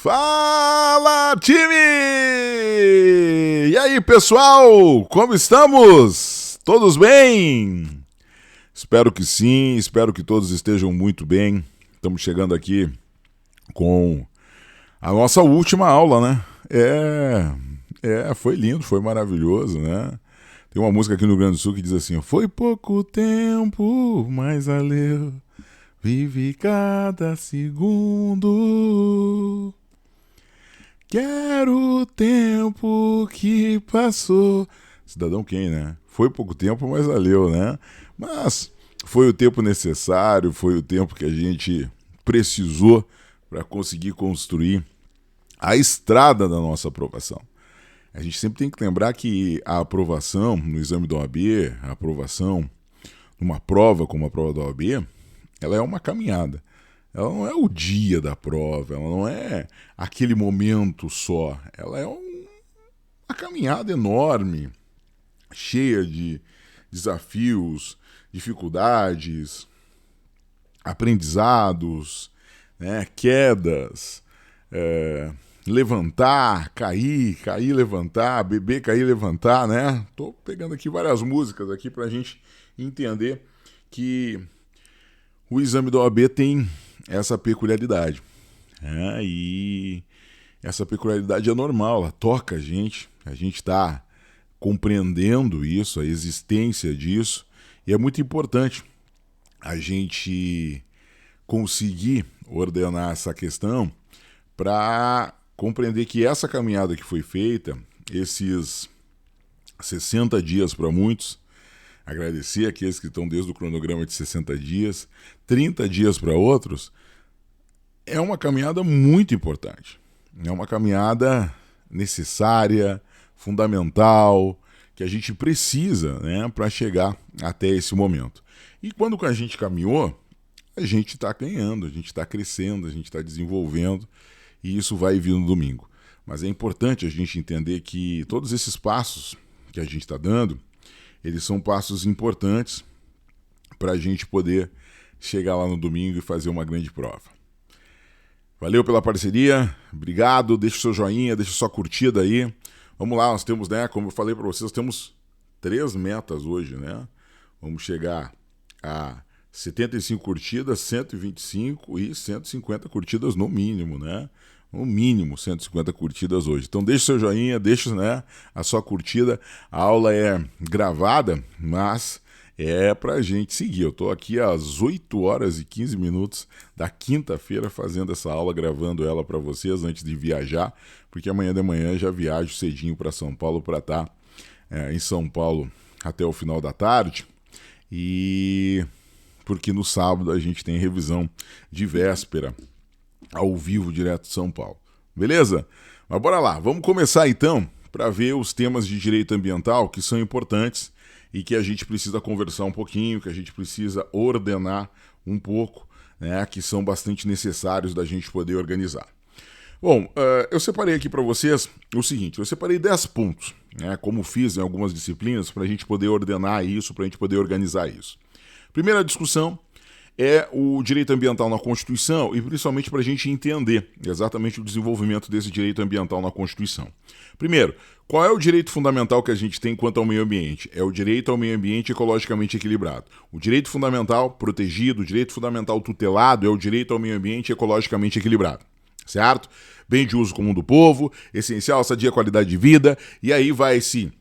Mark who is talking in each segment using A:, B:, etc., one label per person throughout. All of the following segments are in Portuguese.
A: Fala, time! E aí, pessoal? Como estamos? Todos bem? Espero que sim, espero que todos estejam muito bem. Estamos chegando aqui com a nossa última aula, né? Foi lindo, foi maravilhoso, né? Tem uma música aqui no Rio Grande do Sul que diz assim: foi pouco tempo, mas valeu, vive cada segundo. Quero o tempo que passou. Cidadão quem, né? Foi pouco tempo, mas valeu, né? Mas foi o tempo necessário, foi o tempo que a gente precisou para conseguir construir a estrada da nossa aprovação. A gente sempre tem que lembrar que a aprovação no exame da OAB, a aprovação numa prova como a prova da OAB, ela é uma caminhada. Ela não é o dia da prova, ela não é aquele momento só. Ela é uma caminhada enorme, cheia de desafios, dificuldades, aprendizados, né, quedas, levantar, cair, levantar, beber, cair, levantar, né? Tô pegando aqui várias músicas aqui pra gente entender que o exame da OAB tem essa peculiaridade. E essa peculiaridade é normal, ela toca a gente está compreendendo isso, a existência disso, e é muito importante a gente conseguir ordenar essa questão para compreender que essa caminhada que foi feita, esses 60 dias para muitos, agradecer aqueles que estão desde o cronograma de 60 dias, 30 dias para outros, é uma caminhada muito importante. É uma caminhada necessária, fundamental, que a gente precisa, né, para chegar até esse momento. E quando a gente caminhou, a gente está ganhando, a gente está crescendo, a gente está desenvolvendo, e isso vai vir no domingo. Mas é importante a gente entender que todos esses passos que a gente está dando, eles são passos importantes para a gente poder chegar lá no domingo e fazer uma grande prova. Valeu pela parceria, obrigado, deixa o seu joinha, deixa sua curtida aí. Vamos lá, nós temos, né, como eu falei para vocês, nós temos 3 metas hoje, né? Vamos chegar a 75 curtidas, 125 e 150 curtidas no mínimo, né? No mínimo 150 curtidas hoje. Então deixa o seu joinha, deixa, né, a sua curtida. A aula é gravada, mas é pra gente seguir. Eu tô aqui às 8 horas e 15 minutos da quinta-feira fazendo essa aula, gravando ela para vocês antes de viajar, porque amanhã de manhã já viajo cedinho para São Paulo para estar em São Paulo até o final da tarde, e porque no sábado a gente tem revisão de véspera ao vivo direto de São Paulo. Beleza? Mas bora lá, vamos começar então para ver os temas de direito ambiental que são importantes e que a gente precisa conversar um pouquinho, que a gente precisa ordenar um pouco, né, que são bastante necessários da gente poder organizar. Bom, eu separei aqui para vocês o seguinte, eu separei 10 pontos, né, como fiz em algumas disciplinas, para a gente poder ordenar isso, para a gente poder organizar isso. Primeira discussão é o direito ambiental na Constituição, e principalmente para a gente entender exatamente o desenvolvimento desse direito ambiental na Constituição. Primeiro, qual é o direito fundamental que a gente tem quanto ao meio ambiente? É o direito ao meio ambiente ecologicamente equilibrado. O direito fundamental protegido, o direito fundamental tutelado é o direito ao meio ambiente ecologicamente equilibrado. Certo? Bem de uso comum do povo, essencial, sadia qualidade de vida, e aí vai se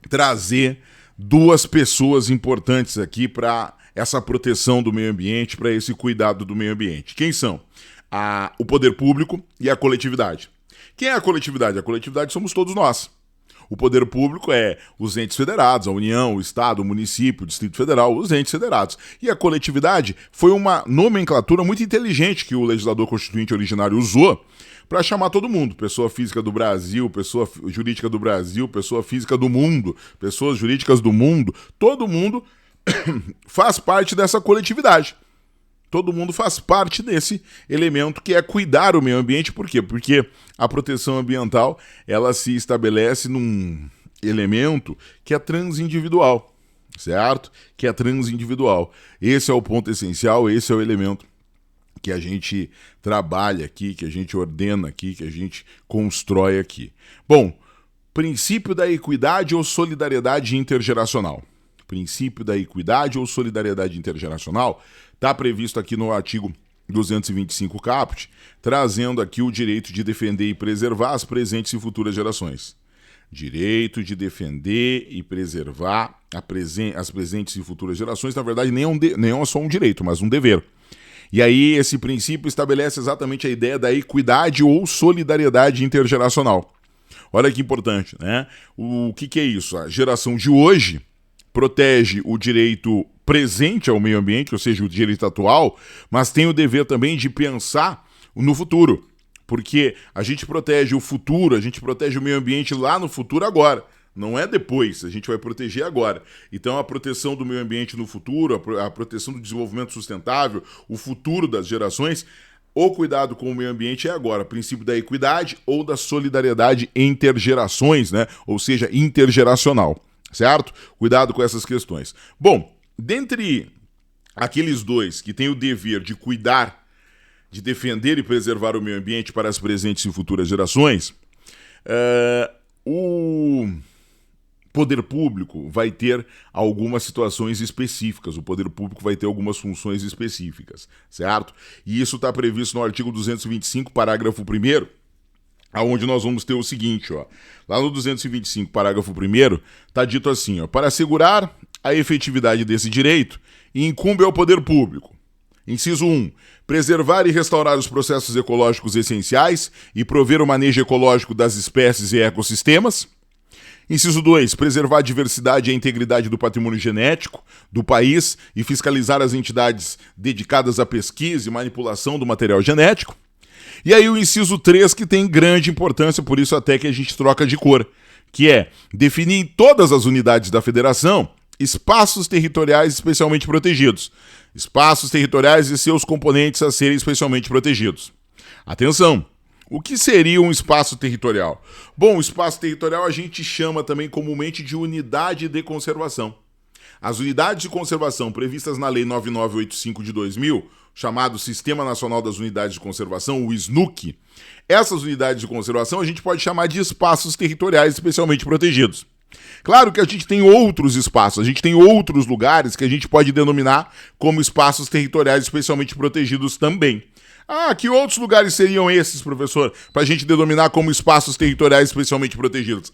A: trazer 2 pessoas importantes aqui para essa proteção do meio ambiente, para esse cuidado do meio ambiente. Quem são? O poder público e a coletividade. Quem é a coletividade? A coletividade somos todos nós. O poder público é os entes federados, a União, o Estado, o município, o Distrito Federal, os entes federados. E a coletividade foi uma nomenclatura muito inteligente que o legislador constituinte originário usou para chamar todo mundo. Pessoa física do Brasil, pessoa jurídica do Brasil, pessoa física do mundo, pessoas jurídicas do mundo. Todo mundo faz parte dessa coletividade. Todo mundo faz parte desse elemento que é cuidar o meio ambiente. Por quê? Porque a proteção ambiental, ela se estabelece num elemento que é transindividual, certo? Que é transindividual. Esse é o ponto essencial, esse é o elemento que a gente trabalha aqui, que a gente ordena aqui, que a gente constrói aqui. Bom, princípio da equidade ou solidariedade intergeracional. Princípio da equidade ou solidariedade intergeracional está previsto aqui no artigo 225 caput, trazendo aqui o direito de defender e preservar as presentes e futuras gerações. Direito de defender e preservar as presentes e futuras gerações, na verdade, nem é só um direito, mas um dever. E aí esse princípio estabelece exatamente a ideia da equidade ou solidariedade intergeracional. Olha que importante, né? O que é isso? A geração de hoje protege o direito presente ao meio ambiente, ou seja, o direito atual, mas tem o dever também de pensar no futuro. Porque a gente protege o futuro, a gente protege o meio ambiente lá no futuro agora. Não é depois, a gente vai proteger agora. Então a proteção do meio ambiente no futuro, a proteção do desenvolvimento sustentável, o futuro das gerações, o cuidado com o meio ambiente é agora. Princípio da equidade ou da solidariedade intergerações, né? Ou seja, intergeracional, certo? Cuidado com essas questões. Bom, dentre aqueles dois que têm o dever de cuidar, de defender e preservar o meio ambiente para as presentes e futuras gerações, o poder público vai ter algumas situações específicas, o poder público vai ter algumas funções específicas, certo? E isso está previsto no artigo 225, parágrafo 1º, aonde nós vamos ter o seguinte, ó. Lá no 225, parágrafo 1º, está dito assim, ó, para assegurar a efetividade desse direito, incumbe ao poder público. Inciso 1. Preservar e restaurar os processos ecológicos essenciais e prover o manejo ecológico das espécies e ecossistemas. Inciso 2. Preservar a diversidade e a integridade do patrimônio genético do país e fiscalizar as entidades dedicadas à pesquisa e manipulação do material genético. E aí o inciso 3, que tem grande importância, por isso até que a gente troca de cor, que é definir em todas as unidades da federação espaços territoriais especialmente protegidos. Espaços territoriais e seus componentes a serem especialmente protegidos. Atenção! O que seria um espaço territorial? Bom, o espaço territorial a gente chama também comumente de unidade de conservação. As unidades de conservação previstas na Lei 9985 de 2000, chamado Sistema Nacional das Unidades de Conservação, o SNUC, essas unidades de conservação a gente pode chamar de espaços territoriais especialmente protegidos. Claro que a gente tem outros espaços, a gente tem outros lugares que a gente pode denominar como espaços territoriais especialmente protegidos também. Ah, que outros lugares seriam esses, professor, para a gente denominar como espaços territoriais especialmente protegidos?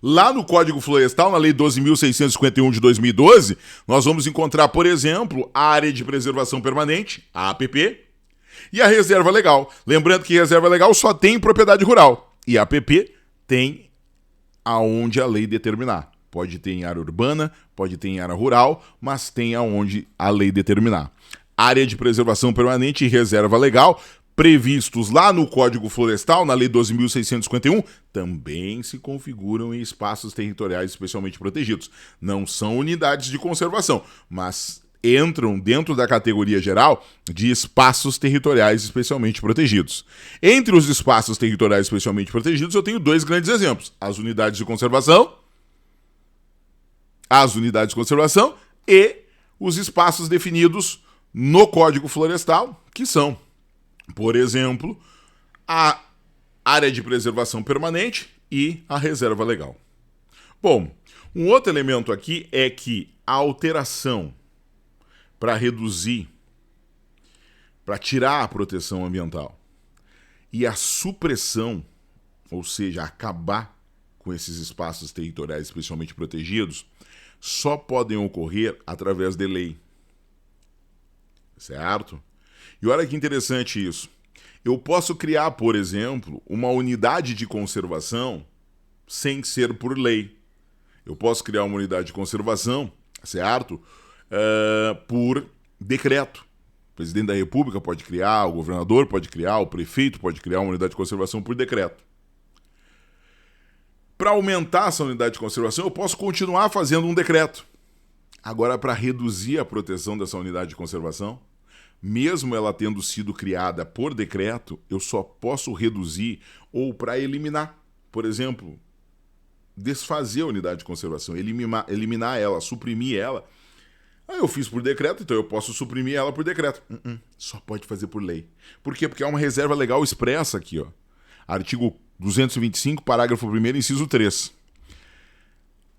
A: Lá no Código Florestal, na Lei 12.651 de 2012, nós vamos encontrar, por exemplo, a Área de Preservação Permanente, a APP, e a Reserva Legal. Lembrando que Reserva Legal só tem propriedade rural, e a APP tem aonde a lei determinar. Pode ter em área urbana, pode ter em área rural, mas tem aonde a lei determinar. Área de Preservação Permanente e Reserva Legal, previstos lá no Código Florestal, na Lei 12.651, também se configuram em espaços territoriais especialmente protegidos. Não são unidades de conservação, mas entram dentro da categoria geral de espaços territoriais especialmente protegidos. Entre os espaços territoriais especialmente protegidos, eu tenho dois grandes exemplos. As unidades de conservação e os espaços definidos no Código Florestal, que são, por exemplo, a Área de Preservação Permanente e a Reserva Legal. Bom, um outro elemento aqui é que a alteração para reduzir, para tirar a proteção ambiental e a supressão, ou seja, acabar com esses espaços territoriais especialmente protegidos, só podem ocorrer através de lei. Certo? E olha que interessante isso. Eu posso criar, por exemplo, uma unidade de conservação sem ser por lei. Eu posso criar uma unidade de conservação, certo? Por decreto. O presidente da República pode criar, o governador pode criar, o prefeito pode criar uma unidade de conservação por decreto. Para aumentar essa unidade de conservação, eu posso continuar fazendo um decreto. Agora, para reduzir a proteção dessa unidade de conservação, mesmo ela tendo sido criada por decreto, eu só posso reduzir ou para eliminar. Por exemplo, desfazer a unidade de conservação, eliminar ela, suprimir ela, Eu fiz por decreto, então eu posso suprimir ela por decreto. Só pode fazer por lei. Por quê? Porque há uma reserva legal expressa aqui, ó. Artigo 225, parágrafo 1º, inciso 3.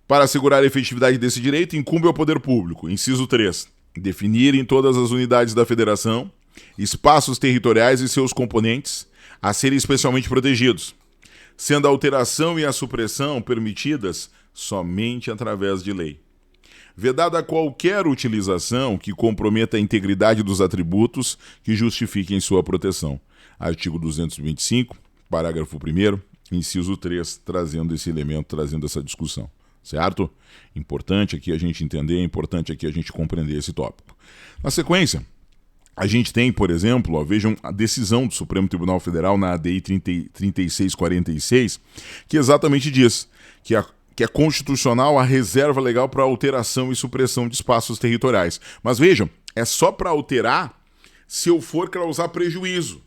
A: Para assegurar a efetividade desse direito, incumbe ao poder público, inciso 3, definir em todas as unidades da federação espaços territoriais e seus componentes a serem especialmente protegidos, sendo a alteração e a supressão permitidas somente através de lei. Vedada qualquer utilização que comprometa a integridade dos atributos que justifiquem sua proteção. Artigo 225, parágrafo 1º, inciso 3, trazendo esse elemento, trazendo essa discussão. Certo? Importante aqui a gente entender, importante aqui a gente compreender esse tópico. Na sequência, a gente tem, por exemplo, vejam a decisão do Supremo Tribunal Federal na ADI 3646, que exatamente diz que é constitucional a reserva legal para alteração e supressão de espaços territoriais. Mas vejam, é só para alterar se eu for causar prejuízo.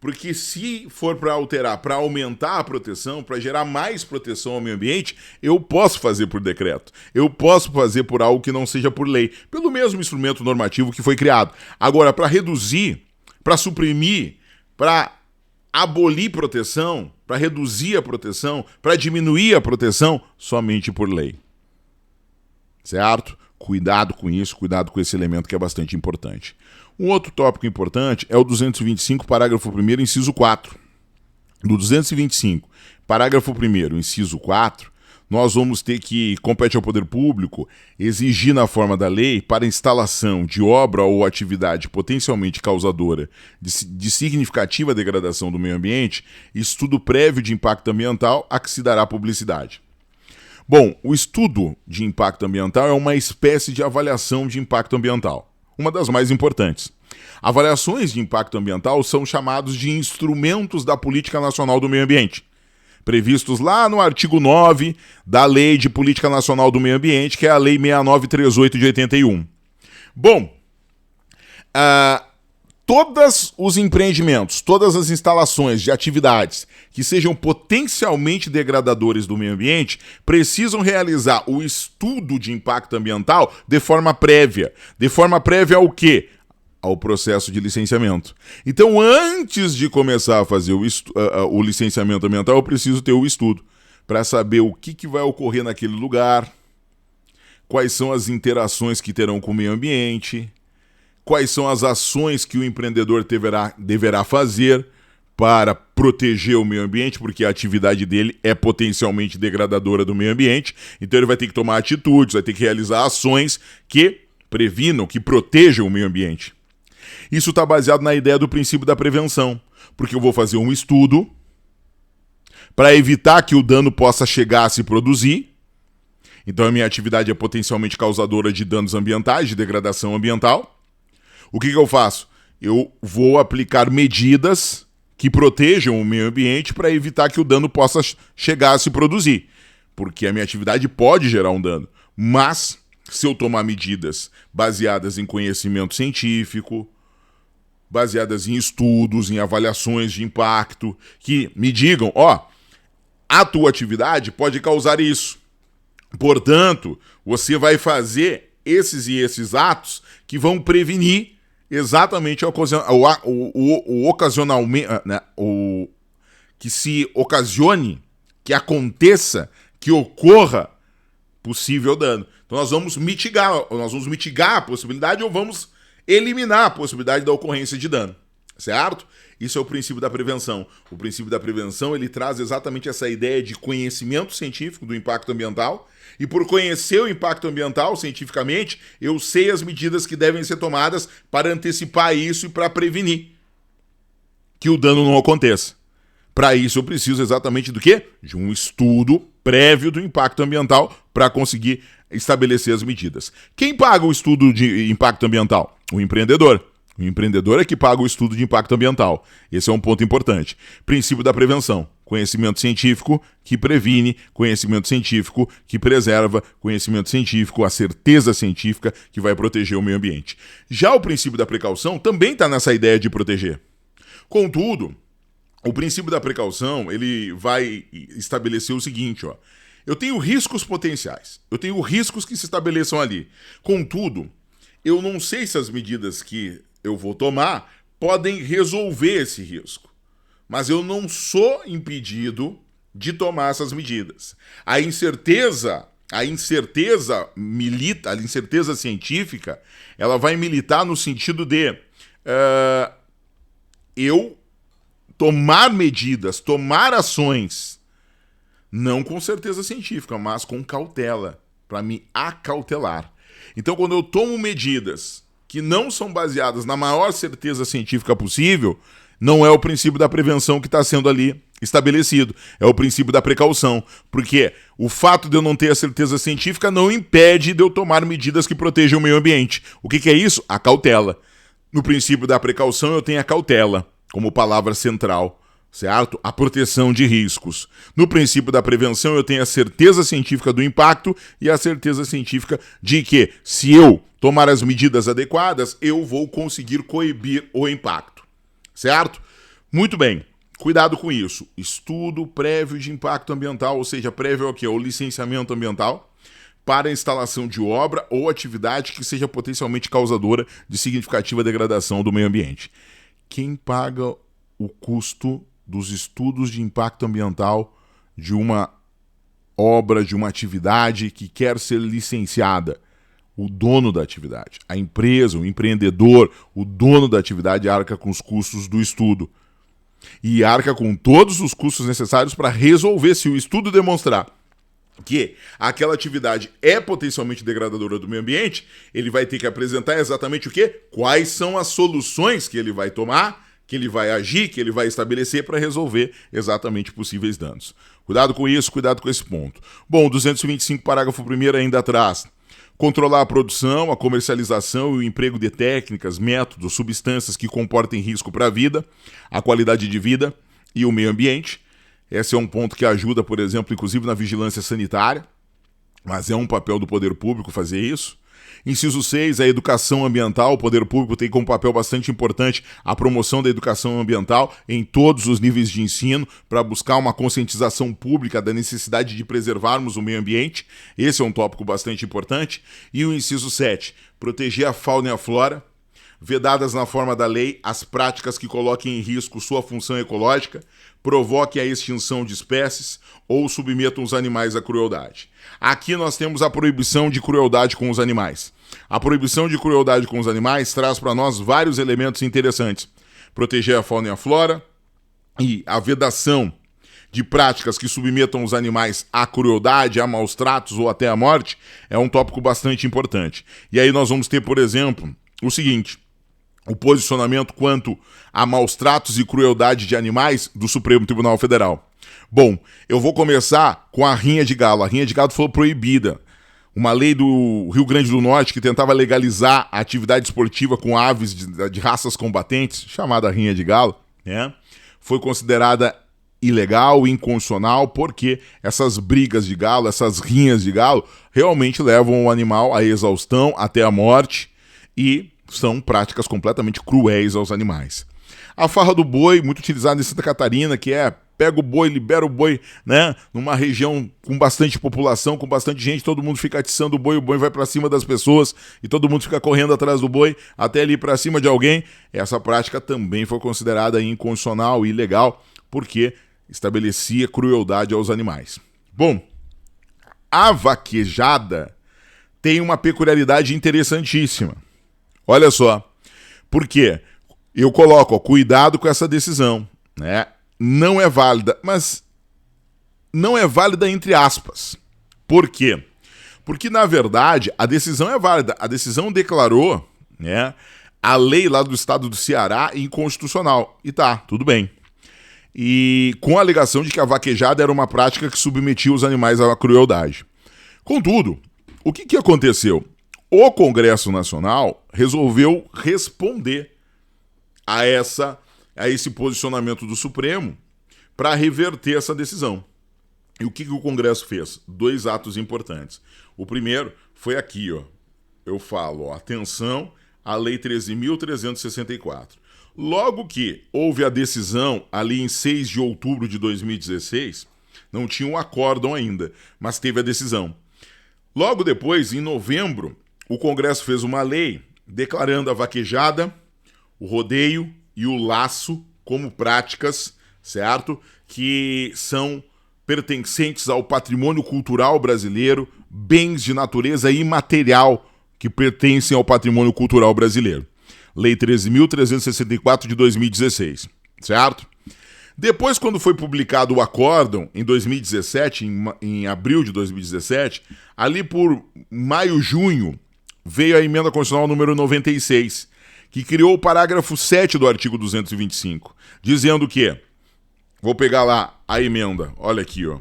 A: Porque se for para alterar, para aumentar a proteção, para gerar mais proteção ao meio ambiente, eu posso fazer por decreto. Eu posso fazer por algo que não seja por lei, pelo mesmo instrumento normativo que foi criado. Agora, para reduzir, para suprimir, para abolir proteção, para reduzir a proteção, para diminuir a proteção, somente por lei. Certo? Cuidado com isso, cuidado com esse elemento que é bastante importante. Um outro tópico importante é o 225, parágrafo 1º, inciso 4. Do 225, parágrafo 1º, inciso 4, nós vamos ter que, compete ao poder público, exigir na forma da lei, para instalação de obra ou atividade potencialmente causadora de significativa degradação do meio ambiente, estudo prévio de impacto ambiental a que se dará publicidade. Bom, o estudo de impacto ambiental é uma espécie de avaliação de impacto ambiental, uma das mais importantes. Avaliações de impacto ambiental são chamados de instrumentos da Política Nacional do Meio Ambiente, previstos lá no artigo 9 da Lei de Política Nacional do Meio Ambiente, que é a Lei 6938 de 81. Bom, todos os empreendimentos, todas as instalações de atividades que sejam potencialmente degradadores do meio ambiente precisam realizar o estudo de impacto ambiental de forma prévia. De forma prévia ao quê? Ao processo de licenciamento. Então, antes de começar a fazer o licenciamento ambiental, eu preciso ter o estudo para saber o que vai ocorrer naquele lugar, quais são as interações que terão com o meio ambiente, quais são as ações que o empreendedor deverá fazer para proteger o meio ambiente, porque a atividade dele é potencialmente degradadora do meio ambiente, então ele vai ter que tomar atitudes, vai ter que realizar ações que previnam, que protejam o meio ambiente. Isso está baseado na ideia do princípio da prevenção, porque eu vou fazer um estudo para evitar que o dano possa chegar a se produzir. Então a minha atividade é potencialmente causadora de danos ambientais, de degradação ambiental. O que eu faço? Eu vou aplicar medidas que protejam o meio ambiente para evitar que o dano possa chegar a se produzir. Porque a minha atividade pode gerar um dano. Mas, se eu tomar medidas baseadas em conhecimento científico, baseadas em estudos, em avaliações de impacto, que me digam, a tua atividade pode causar isso. Portanto, você vai fazer esses e esses atos que vão prevenir exatamente que se ocasione, que aconteça, que ocorra possível dano. Então nós vamos mitigar a possibilidade ou vamos eliminar a possibilidade da ocorrência de dano, certo? Isso é o princípio da prevenção. O princípio da prevenção, ele traz exatamente essa ideia de conhecimento científico do impacto ambiental, e por conhecer o impacto ambiental cientificamente, eu sei as medidas que devem ser tomadas para antecipar isso e para prevenir que o dano não aconteça. Para isso eu preciso exatamente do quê? De um estudo prévio do impacto ambiental para conseguir estabelecer as medidas. Quem paga o estudo de impacto ambiental? O empreendedor. O empreendedor é que paga o estudo de impacto ambiental. Esse é um ponto importante. Princípio da prevenção. Conhecimento científico que previne, conhecimento científico que preserva, conhecimento científico, a certeza científica que vai proteger o meio ambiente. Já o princípio da precaução também está nessa ideia de proteger. Contudo, o princípio da precaução, ele vai estabelecer o seguinte, eu tenho riscos potenciais, eu tenho riscos que se estabeleçam ali. Contudo, eu não sei se as medidas que eu vou tomar podem resolver esse risco, mas eu não sou impedido de tomar essas medidas. A incerteza milita, a incerteza científica, ela vai militar no sentido de eu tomar medidas, tomar ações, não com certeza científica, mas com cautela, para me acautelar. Então, quando eu tomo medidas que não são baseadas na maior certeza científica possível, não é o princípio da prevenção que está sendo ali estabelecido, é o princípio da precaução, porque o fato de eu não ter a certeza científica não impede de eu tomar medidas que protejam o meio ambiente. O que é isso? A cautela. No princípio da precaução eu tenho a cautela como palavra central, certo? A proteção de riscos. No princípio da prevenção eu tenho a certeza científica do impacto e a certeza científica de que, se eu tomar as medidas adequadas, eu vou conseguir coibir o impacto, certo? Muito bem. Cuidado com isso. Estudo prévio de impacto ambiental, ou seja, prévio ao quê? Ao licenciamento ambiental para a instalação de obra ou atividade que seja potencialmente causadora de significativa degradação do meio ambiente. Quem paga o custo dos estudos de impacto ambiental de uma obra, de uma atividade que quer ser licenciada? O dono da atividade. A empresa, o empreendedor, o dono da atividade arca com os custos do estudo. E arca com todos os custos necessários para resolver. Se o estudo demonstrar que aquela atividade é potencialmente degradadora do meio ambiente, ele vai ter que apresentar exatamente o quê? Quais são as soluções que ele vai tomar, que ele vai agir, que ele vai estabelecer para resolver exatamente possíveis danos. Cuidado com isso, cuidado com esse ponto. Bom, 225, parágrafo 1º ainda atrás. Controlar a produção, a comercialização e o emprego de técnicas, métodos, substâncias que comportem risco para a vida, a qualidade de vida e o meio ambiente. Esse é um ponto que ajuda, por exemplo, inclusive na vigilância sanitária, mas é um papel do poder público fazer isso. Inciso 6, a educação ambiental. O poder público tem como papel bastante importante a promoção da educação ambiental em todos os níveis de ensino, para buscar uma conscientização pública da necessidade de preservarmos o meio ambiente. Esse é um tópico bastante importante. E o inciso 7, proteger a fauna e a flora, vedadas na forma da lei as práticas que coloquem em risco sua função ecológica, provoquem a extinção de espécies ou submetam os animais à crueldade. Aqui nós temos a proibição de crueldade com os animais. A proibição de crueldade com os animais traz para nós vários elementos interessantes. Proteger a fauna e a flora, e a vedação de práticas que submetam os animais à crueldade, a maus tratos ou até à morte é um tópico bastante importante. E aí nós vamos ter, por exemplo, o seguinte: o posicionamento quanto a maus tratos e crueldade de animais do Supremo Tribunal Federal. Bom, eu vou começar com a rinha de galo. A rinha de galo foi proibida. Uma lei do Rio Grande do Norte que tentava legalizar a atividade esportiva com aves de raças combatentes, chamada rinha de galo, né, foi considerada ilegal e inconstitucional, porque essas brigas de galo, essas rinhas de galo, realmente levam o animal à exaustão, até a morte, e são práticas completamente cruéis aos animais. A farra do boi, muito utilizada em Santa Catarina, que é pega o boi, libera o boi, né, numa região com bastante população, com bastante gente, todo mundo fica atiçando o boi vai para cima das pessoas e todo mundo fica correndo atrás do boi até ele ir para cima de alguém. Essa prática também foi considerada inconstitucional e ilegal, porque estabelecia crueldade aos animais. Bom, a vaquejada tem uma peculiaridade interessantíssima. Olha só, por quê? Eu coloco, ó, cuidado com essa decisão, né? Não é válida, mas não é válida entre aspas. Por quê? Porque, na verdade, a decisão é válida. A decisão declarou, né, a lei lá do estado do Ceará inconstitucional. E tá, tudo bem. E com a alegação de que a vaquejada era uma prática que submetia os animais à crueldade. Contudo, o que aconteceu? O Congresso Nacional resolveu responder a esse posicionamento do Supremo para reverter essa decisão. E o que o Congresso fez? 2 atos importantes. O primeiro foi aqui, ó. Eu falo, ó, atenção à Lei 13.364. Logo que houve a decisão ali em 6 de outubro de 2016, não tinha um acórdão ainda, mas teve a decisão. Logo depois, em novembro, o Congresso fez uma lei declarando a vaquejada, o rodeio e o laço como práticas, certo? Que são pertencentes ao patrimônio cultural brasileiro, bens de natureza imaterial que pertencem ao patrimônio cultural brasileiro. Lei 13.364 de 2016, certo? Depois, quando foi publicado o acórdão, em 2017, em abril de 2017, ali por maio, junho, veio a emenda constitucional número 96, que criou o parágrafo 7 do artigo 225, dizendo que, vou pegar lá a emenda, olha aqui, ó,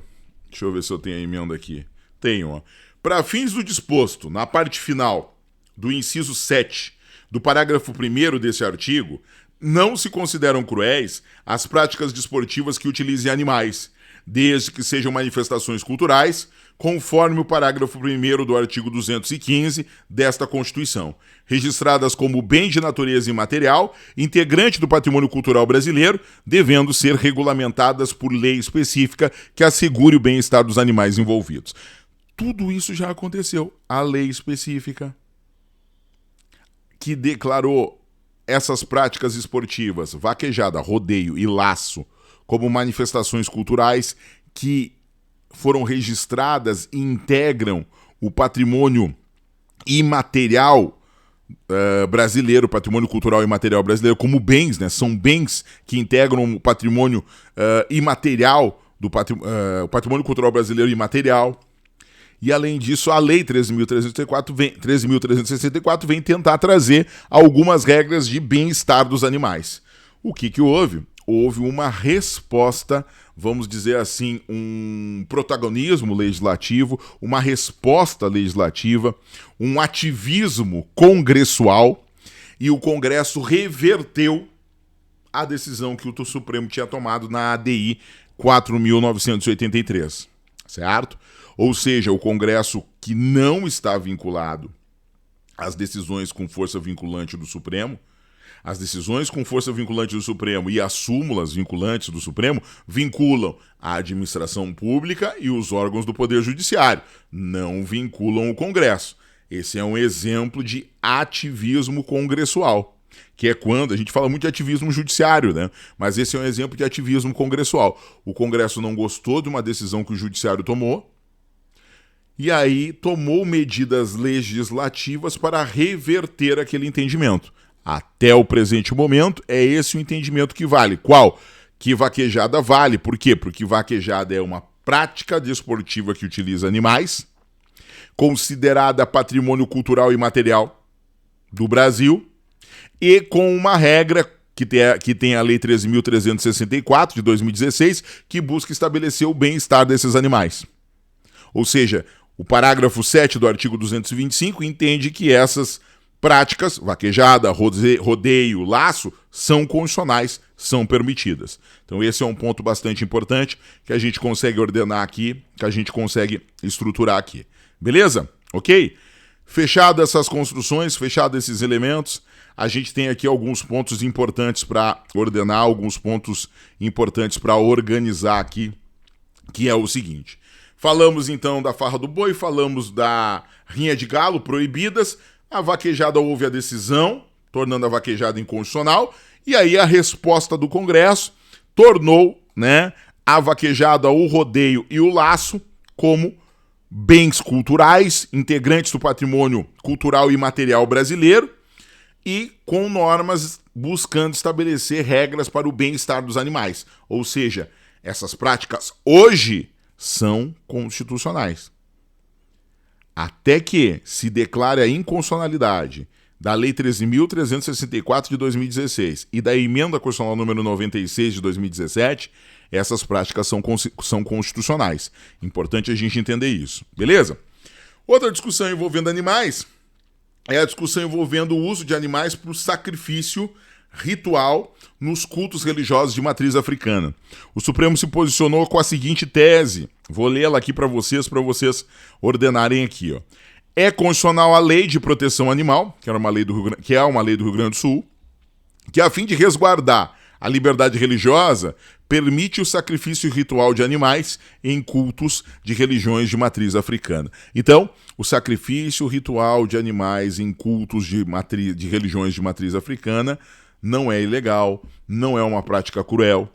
A: deixa eu ver se eu tenho a emenda aqui, tenho, ó. Para fins do disposto, na parte final do inciso 7 do parágrafo 1º desse artigo, não se consideram cruéis as práticas desportivas que utilizem animais, desde que sejam manifestações culturais, conforme o parágrafo 1º do artigo 215 desta Constituição, registradas como bem de natureza imaterial, integrante do patrimônio cultural brasileiro, devendo ser regulamentadas por lei específica que assegure o bem-estar dos animais envolvidos. Tudo isso já aconteceu. A lei específica que declarou essas práticas esportivas, vaquejada, rodeio e laço, como manifestações culturais que foram registradas e integram o patrimônio imaterial brasileiro, patrimônio cultural imaterial brasileiro, como bens, né? São bens que integram o patrimônio imaterial, o patrimônio cultural brasileiro imaterial. E, além disso, a Lei 13.364 vem tentar trazer algumas regras de bem-estar dos animais. O que houve? Houve uma resposta, vamos dizer assim, um protagonismo legislativo, uma resposta legislativa, um ativismo congressual, e o Congresso reverteu a decisão que o Supremo tinha tomado na ADI 4.983, certo? Ou seja, o Congresso, que não está vinculado às decisões com força vinculante do Supremo, as decisões com força vinculante do Supremo e as súmulas vinculantes do Supremo vinculam a administração pública e os órgãos do Poder Judiciário, não vinculam o Congresso. Esse é um exemplo de ativismo congressual, que é quando a gente fala muito de ativismo judiciário, né? Mas esse é um exemplo de ativismo congressual. O Congresso não gostou de uma decisão que o Judiciário tomou, e aí tomou medidas legislativas para reverter aquele entendimento. Até o presente momento, é esse o entendimento que vale. Qual? Que vaquejada vale. Por quê? Porque vaquejada é uma prática desportiva que utiliza animais, considerada patrimônio cultural e material do Brasil, e com uma regra que tem a Lei 13.364 de 2016, que busca estabelecer o bem-estar desses animais. Ou seja, o parágrafo 7 do artigo 225 entende que essas práticas, vaquejada, rodeio, laço, são constitucionais, são permitidas. Então esse é um ponto bastante importante que a gente consegue ordenar aqui, que a gente consegue estruturar aqui. Beleza? Ok? Fechado essas construções, fechado esses elementos, a gente tem aqui alguns pontos importantes para ordenar, alguns pontos importantes para organizar aqui, que é o seguinte. Falamos então da farra do boi, falamos da rinha de galo proibidas, a vaquejada houve a decisão, tornando a vaquejada inconstitucional, e aí a resposta do Congresso tornou, né, a vaquejada, o rodeio e o laço como bens culturais, integrantes do patrimônio cultural e material brasileiro, e com normas buscando estabelecer regras para o bem-estar dos animais. Ou seja, essas práticas hoje são constitucionais. Até que se declare a inconstitucionalidade da Lei 13.364 de 2016 e da Emenda Constitucional número 96 de 2017, essas práticas são constitucionais. Importante a gente entender isso, beleza? Outra discussão envolvendo animais é a discussão envolvendo o uso de animais para o sacrifício ritual nos cultos religiosos de matriz africana. O Supremo se posicionou com a seguinte tese, vou lê-la aqui para vocês ordenarem aqui. Ó. É constitucional a Lei de Proteção Animal, que é uma lei do Rio Grande do Sul, que a fim de resguardar A liberdade religiosa permite o sacrifício ritual de animais em cultos de religiões de matriz africana. Então, o sacrifício ritual de animais em cultos de religiões de matriz africana não é ilegal, não é uma prática cruel,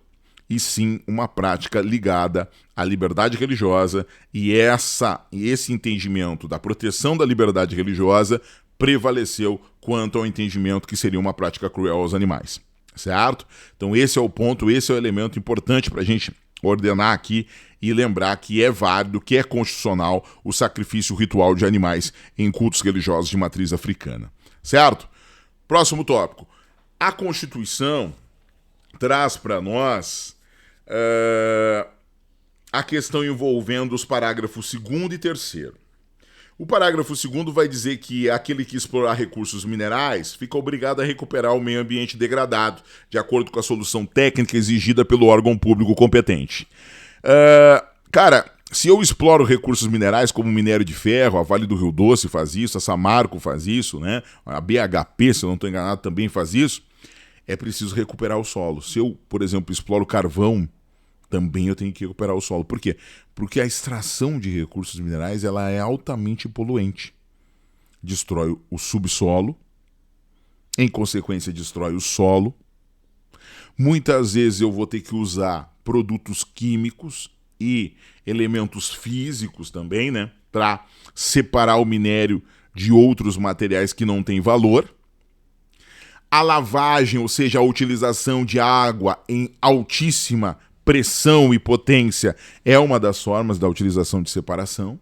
A: e sim uma prática ligada à liberdade religiosa, e esse entendimento da proteção da liberdade religiosa prevaleceu quanto ao entendimento que seria uma prática cruel aos animais. Certo? Então esse é o ponto, esse é o elemento importante para a gente ordenar aqui e lembrar que é válido, que é constitucional o sacrifício ritual de animais em cultos religiosos de matriz africana. Certo? Próximo tópico. A Constituição traz para nós a questão envolvendo os parágrafos 2º e 3º. O parágrafo 2º vai dizer que aquele que explorar recursos minerais fica obrigado a recuperar o meio ambiente degradado, de acordo com a solução técnica exigida pelo órgão público competente. Cara, se eu exploro recursos minerais como minério de ferro, a Vale do Rio Doce faz isso, a Samarco faz isso, né? A BHP, se eu não estou enganado, também faz isso, é preciso recuperar o solo. Se eu, por exemplo, exploro carvão, também eu tenho que recuperar o solo. Por quê? Porque a extração de recursos minerais ela é altamente poluente. Destrói o subsolo, em consequência destrói o solo. Muitas vezes eu vou ter que usar produtos químicos e elementos físicos também, né? Para separar o minério de outros materiais que não têm valor. A lavagem, ou seja, a utilização de água em altíssima pressão e potência é uma das formas da utilização de separação.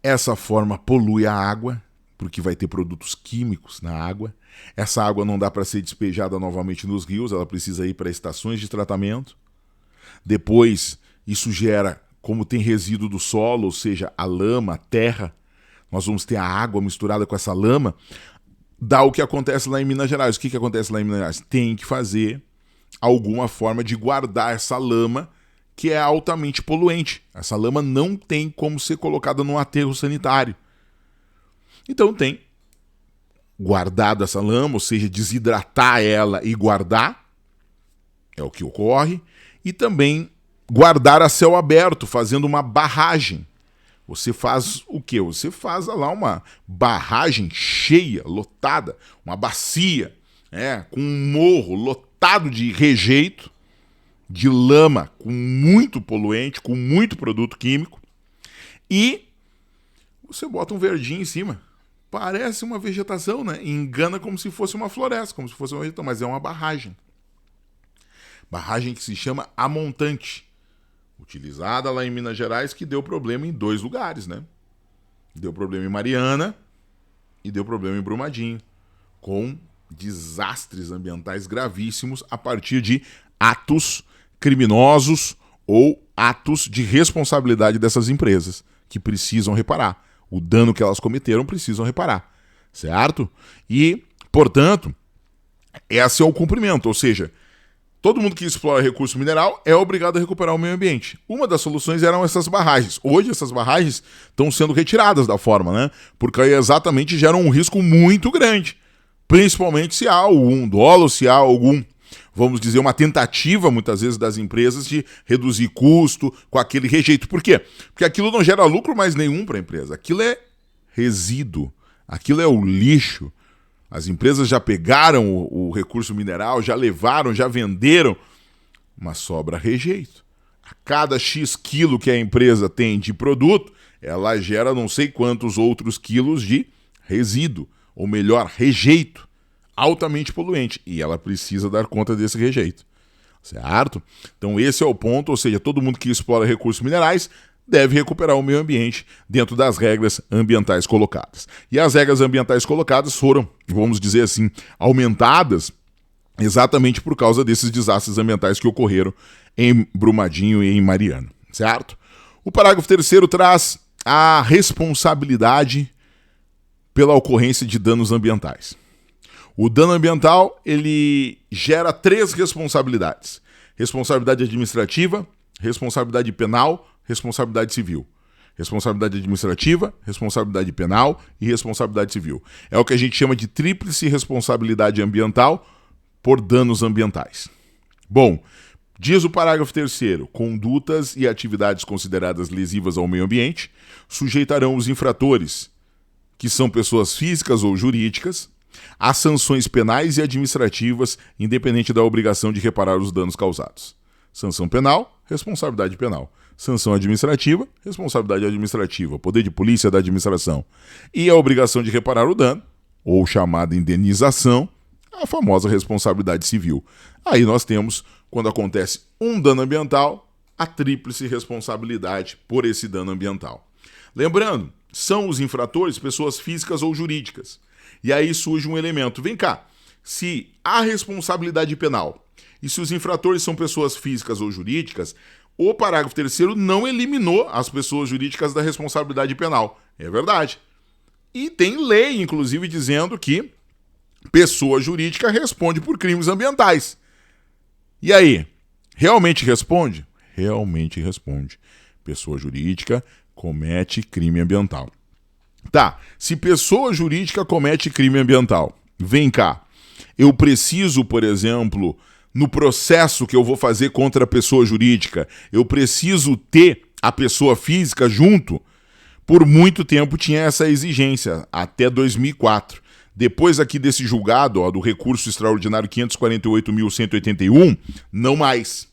A: Essa forma polui a água, porque vai ter produtos químicos na água. Essa água não dá para ser despejada novamente nos rios, ela precisa ir para estações de tratamento. Depois, isso gera, como tem resíduo do solo, ou seja, a lama, a terra, nós vamos ter a água misturada com essa lama, dá o que acontece lá em Minas Gerais. O que acontece lá em Minas Gerais? Tem que fazer alguma forma de guardar essa lama que é altamente poluente. Essa lama não tem como ser colocada num aterro sanitário. Então tem guardado essa lama, ou seja, desidratar ela e guardar, é o que ocorre, e também guardar a céu aberto, fazendo uma barragem. Você faz o quê? Você faz lá uma barragem cheia, lotada, uma bacia, com um morro lotado de rejeito, de lama, com muito poluente, com muito produto químico, e você bota um verdinho em cima. Parece uma vegetação, né? Engana como se fosse uma floresta, como se fosse uma vegetação, mas é uma barragem. Barragem que se chama A Montante, utilizada lá em Minas Gerais, que deu problema em 2 lugares, né? Deu problema em Mariana e deu problema em Brumadinho, com desastres ambientais gravíssimos a partir de atos criminosos ou atos de responsabilidade dessas empresas, que precisam reparar. O dano que elas cometeram precisam reparar, certo? E, portanto, esse é o cumprimento, ou seja, todo mundo que explora recurso mineral é obrigado a recuperar o meio ambiente. Uma das soluções eram essas barragens. Hoje essas barragens estão sendo retiradas da forma, né? Porque aí exatamente geram um risco muito grande. Principalmente se há algum dolo, se há algum, vamos dizer, uma tentativa, muitas vezes, das empresas de reduzir custo com aquele rejeito. Por quê? Porque aquilo não gera lucro mais nenhum para a empresa. Aquilo é resíduo, aquilo é o lixo. As empresas já pegaram o recurso mineral, já levaram, já venderam, mas sobra rejeito. A cada X quilo que a empresa tem de produto, ela gera não sei quantos outros quilos de resíduo, ou melhor, rejeito, altamente poluente. E ela precisa dar conta desse rejeito, certo? Então esse é o ponto, ou seja, todo mundo que explora recursos minerais deve recuperar o meio ambiente dentro das regras ambientais colocadas. E as regras ambientais colocadas foram, vamos dizer assim, aumentadas exatamente por causa desses desastres ambientais que ocorreram em Brumadinho e em Mariana, certo? O parágrafo 3º traz a responsabilidade pela ocorrência de danos ambientais. O dano ambiental, ele gera 3 responsabilidades: responsabilidade administrativa, responsabilidade penal, responsabilidade civil. Responsabilidade administrativa, responsabilidade penal e responsabilidade civil. É o que a gente chama de tríplice responsabilidade ambiental por danos ambientais. Bom, diz o parágrafo 3º, condutas e atividades consideradas lesivas ao meio ambiente sujeitarão os infratores, que são pessoas físicas ou jurídicas, a sanções penais e administrativas, independente da obrigação de reparar os danos causados. Sanção penal, responsabilidade penal. Sanção administrativa, responsabilidade administrativa. Poder de polícia da administração. E a obrigação de reparar o dano, ou chamada indenização, a famosa responsabilidade civil. Aí nós temos, quando acontece um dano ambiental, a tríplice responsabilidade por esse dano ambiental. Lembrando, são os infratores pessoas físicas ou jurídicas. E aí surge um elemento. Vem cá, se há responsabilidade penal e se os infratores são pessoas físicas ou jurídicas, o parágrafo 3º não eliminou as pessoas jurídicas da responsabilidade penal. É verdade. E tem lei, inclusive, dizendo que pessoa jurídica responde por crimes ambientais. E aí, realmente responde? Realmente responde. Pessoa jurídica comete crime ambiental. Tá, se pessoa jurídica comete crime ambiental, vem cá, eu preciso, por exemplo, no processo que eu vou fazer contra a pessoa jurídica, eu preciso ter a pessoa física junto? Por muito tempo tinha essa exigência, até 2004. Depois aqui desse julgado, do recurso extraordinário 548.181, não mais.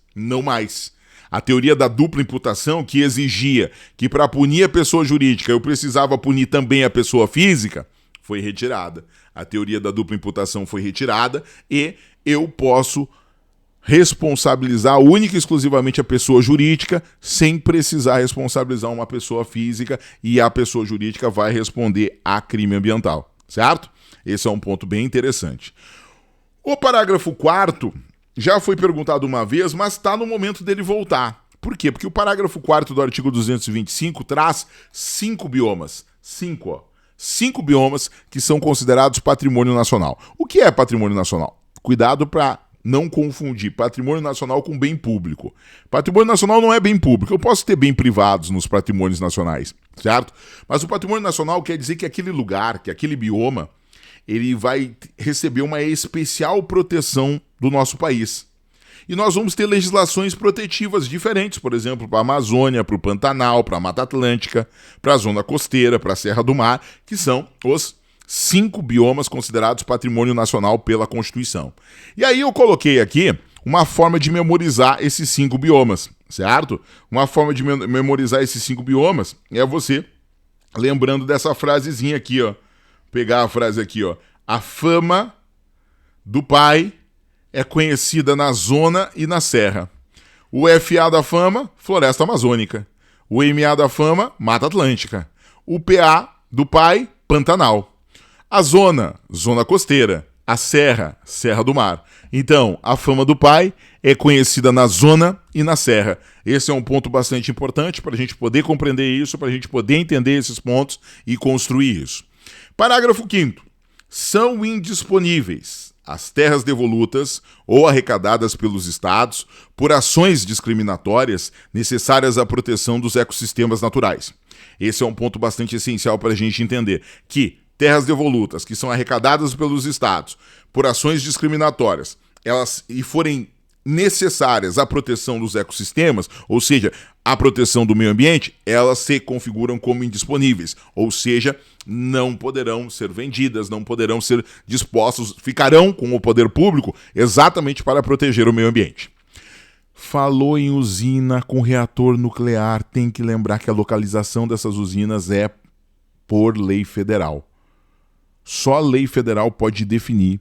A: A teoria da dupla imputação, que exigia que para punir a pessoa jurídica eu precisava punir também a pessoa física, foi retirada. A teoria da dupla imputação foi retirada e eu posso responsabilizar única e exclusivamente a pessoa jurídica sem precisar responsabilizar uma pessoa física e a pessoa jurídica vai responder a crime ambiental, certo? Esse é um ponto bem interessante. O parágrafo 4º já foi perguntado uma vez, mas está no momento dele voltar. Por quê? Porque o parágrafo 4º do artigo 225 traz 5 biomas. 5 biomas que são considerados patrimônio nacional. O que é patrimônio nacional? Cuidado para não confundir patrimônio nacional com bem público. Patrimônio nacional não é bem público. Eu posso ter bem privados nos patrimônios nacionais, certo? Mas o patrimônio nacional quer dizer que aquele lugar, que aquele bioma, ele vai receber uma especial proteção do nosso país. E nós vamos ter legislações protetivas diferentes, por exemplo, para a Amazônia, para o Pantanal, para a Mata Atlântica, para a Zona Costeira, para a Serra do Mar, que são os 5 biomas considerados patrimônio nacional pela Constituição. E aí eu coloquei aqui uma forma de memorizar esses 5 biomas, certo? Uma forma de memorizar esses 5 biomas é você lembrando dessa frasezinha aqui, ó. Pegar a frase aqui, ó. A fama do pai é conhecida na zona e na serra. O FA da fama, Floresta Amazônica. O MA da fama, Mata Atlântica. O PA do pai, Pantanal. A zona, Zona Costeira. A serra, Serra do Mar. Então, a fama do pai é conhecida na zona e na serra. Esse é um ponto bastante importante para a gente poder compreender isso, para a gente poder entender esses pontos e construir isso. Parágrafo 5º. São indisponíveis as terras devolutas ou arrecadadas pelos estados por ações discriminatórias necessárias à proteção dos ecossistemas naturais. Esse é um ponto bastante essencial para a gente entender que terras devolutas que são arrecadadas pelos estados por ações discriminatórias, elas e forem necessárias à proteção dos ecossistemas, ou seja, à proteção do meio ambiente, elas se configuram como indisponíveis, ou seja, não poderão ser vendidas, não poderão ser dispostos, ficarão com o poder público exatamente para proteger o meio ambiente. Falou em usina com reator nuclear, tem que lembrar que a localização dessas usinas é por lei federal. Só a lei federal pode definir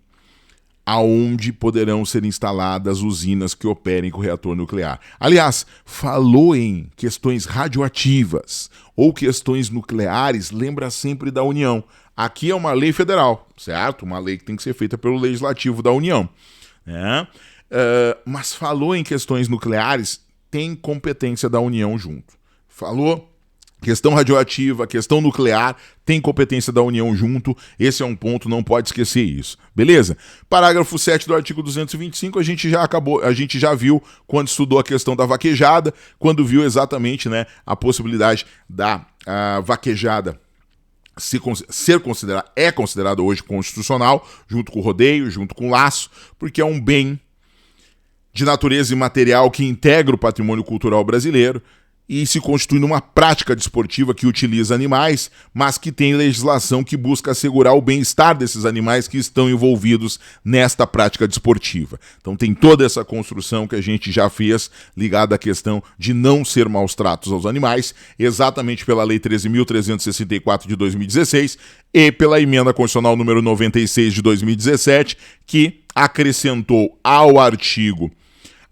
A: aonde poderão ser instaladas usinas que operem com reator nuclear. Aliás, falou em questões radioativas ou questões nucleares, lembra sempre da União. Aqui é uma lei federal, certo? Uma lei que tem que ser feita pelo Legislativo da União. Né? Mas falou em questões nucleares, tem competência da União junto. Falou questão radioativa, questão nuclear, tem competência da União junto. Esse é um ponto, não pode esquecer isso. Beleza? Parágrafo 7 do artigo 225, a gente já viu quando estudou a questão da vaquejada, quando viu exatamente, né, a possibilidade da vaquejada é considerada hoje constitucional, junto com o rodeio, junto com o laço, porque é um bem de natureza imaterial que integra o patrimônio cultural brasileiro e se constitui numa prática desportiva que utiliza animais, mas que tem legislação que busca assegurar o bem-estar desses animais que estão envolvidos nesta prática desportiva. Então tem toda essa construção que a gente já fez ligada à questão de não ser maus tratos aos animais, exatamente pela Lei 13.364 de 2016 e pela Emenda Constitucional número 96 de 2017, que acrescentou ao artigo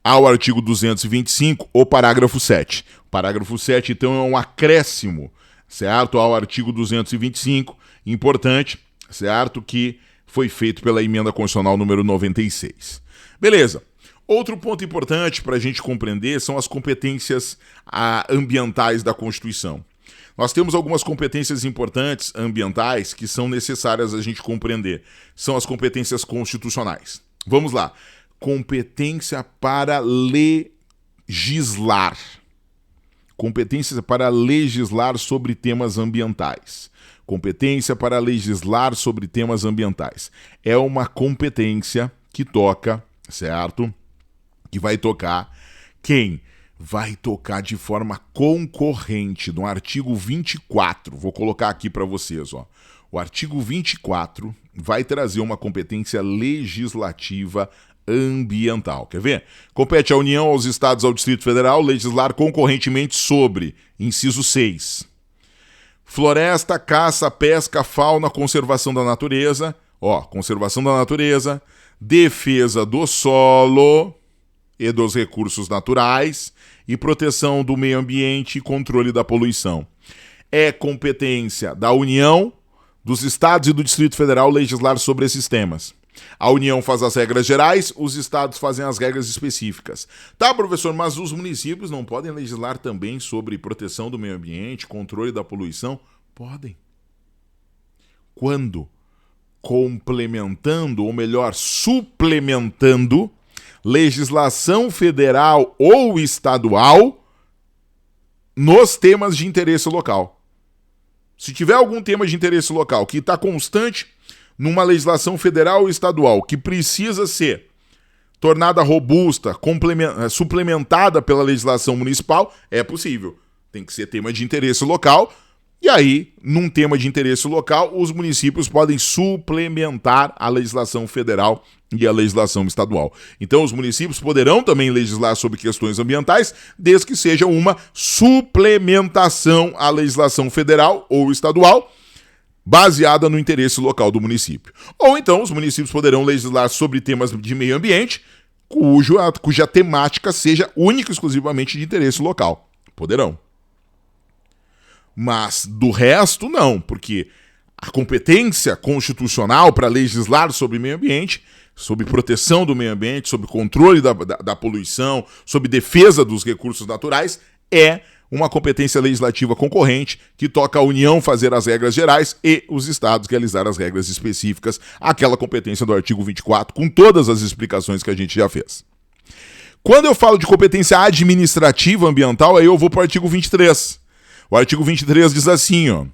A: 225 o parágrafo 7. O parágrafo 7, então, é um acréscimo, certo, ao artigo 225, importante, certo, que foi feito pela Emenda Constitucional número 96. Beleza. Outro ponto importante para a gente compreender são as competências ambientais da Constituição. Nós temos algumas competências importantes ambientais que são necessárias a gente compreender. São as competências constitucionais. Vamos lá. Competência para legislar. Competência para legislar sobre temas ambientais. Competência para legislar sobre temas ambientais. É uma competência que toca, certo? Que vai tocar quem? Vai tocar de forma concorrente no artigo 24. Vou colocar aqui para vocês, ó. O artigo 24 vai trazer uma competência legislativa ambiental. Quer ver? Compete à União, aos Estados e ao Distrito Federal legislar concorrentemente sobre, inciso 6, floresta, caça, pesca, fauna, conservação da natureza, conservação da natureza, defesa do solo e dos recursos naturais e proteção do meio ambiente e controle da poluição. É competência da União, dos Estados e do Distrito Federal legislar sobre esses temas. A União faz as regras gerais, os estados fazem as regras específicas. Tá, professor, mas os municípios não podem legislar também sobre proteção do meio ambiente, controle da poluição? Podem. Quando? Complementando, ou melhor, suplementando, legislação federal ou estadual nos temas de interesse local. Se tiver algum tema de interesse local que está constante numa legislação federal ou estadual que precisa ser tornada robusta, suplementada pela legislação municipal, é possível. Tem que ser tema de interesse local. E aí, num tema de interesse local, os municípios podem suplementar a legislação federal e a legislação estadual. Então, os municípios poderão também legislar sobre questões ambientais, desde que seja uma suplementação à legislação federal ou estadual, baseada no interesse local do município. Ou então, os municípios poderão legislar sobre temas de meio ambiente, cuja temática seja única e exclusivamente de interesse local. Poderão. Mas do resto, não, porque a competência constitucional para legislar sobre meio ambiente, sobre proteção do meio ambiente, sobre controle da poluição, sobre defesa dos recursos naturais, é uma competência legislativa concorrente que toca a União fazer as regras gerais e os estados realizar as regras específicas, aquela competência do artigo 24, com todas as explicações que a gente já fez. Quando eu falo de competência administrativa ambiental, aí eu vou para o artigo 23. O artigo 23 diz assim, ó,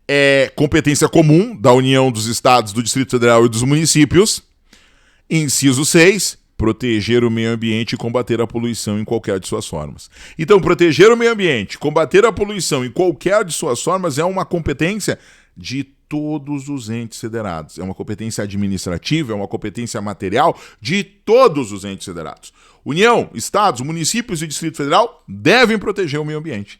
A: é competência comum da União, dos Estados, do Distrito Federal e dos municípios. Inciso 6, proteger o meio ambiente e combater a poluição em qualquer de suas formas. Então, proteger o meio ambiente, combater a poluição em qualquer de suas formas é uma competência de todos os entes federados. É uma competência administrativa, é uma competência material de todos os entes federados. União, Estados, municípios e Distrito Federal devem proteger o meio ambiente.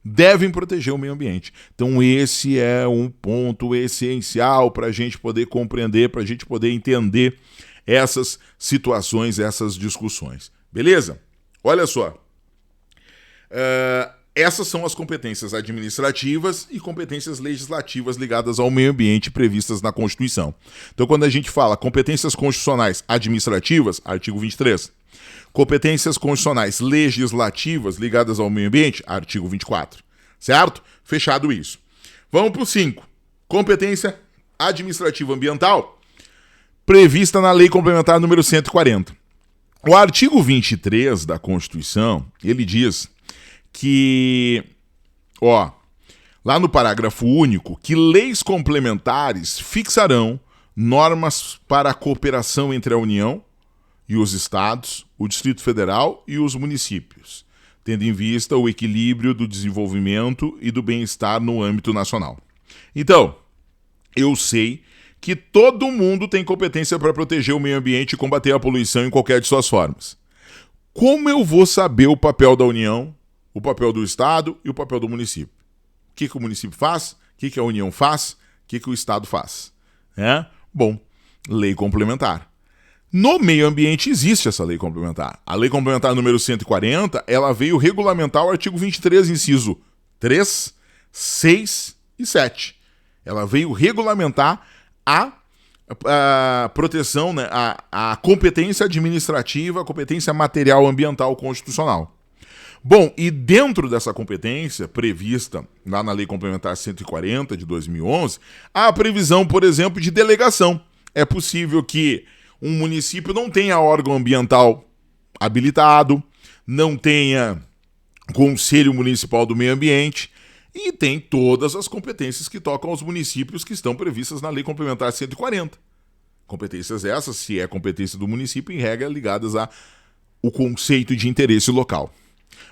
A: Devem proteger o meio ambiente. Então esse é um ponto essencial para a gente poder compreender, para a gente poder entender essas situações, essas discussões. Beleza? Olha só. Essas são as competências administrativas e competências legislativas ligadas ao meio ambiente previstas na Constituição. Então quando a gente fala competências constitucionais administrativas, artigo 23. Competências constitucionais legislativas ligadas ao meio ambiente, artigo 24. Certo? Fechado isso. Vamos para o 5. Competência administrativa ambiental prevista na Lei Complementar número 140. O artigo 23 da Constituição, ele diz que, lá no parágrafo único, que leis complementares fixarão normas para a cooperação entre a União e os estados, o Distrito Federal e os municípios, tendo em vista o equilíbrio do desenvolvimento e do bem-estar no âmbito nacional. Então, eu sei que todo mundo tem competência para proteger o meio ambiente e combater a poluição em qualquer de suas formas. Como eu vou saber o papel da União, o papel do Estado e o papel do município? O que o município faz? O que a União faz? O que o Estado faz? Bom, lei complementar. No meio ambiente existe essa lei complementar. A lei complementar número 140, ela veio regulamentar o artigo 23, inciso 3, 6 e 7. Ela veio regulamentar a proteção, né, a competência administrativa, a competência material ambiental constitucional. Bom, e dentro dessa competência prevista lá na Lei Complementar 140 de 2011, há a previsão, por exemplo, de delegação. É possível que um município não tenha órgão ambiental habilitado, não tenha Conselho Municipal do Meio Ambiente e tem todas as competências que tocam aos municípios que estão previstas na Lei Complementar 140. Competências essas, se é competência do município, em regra, ligadas ao conceito de interesse local.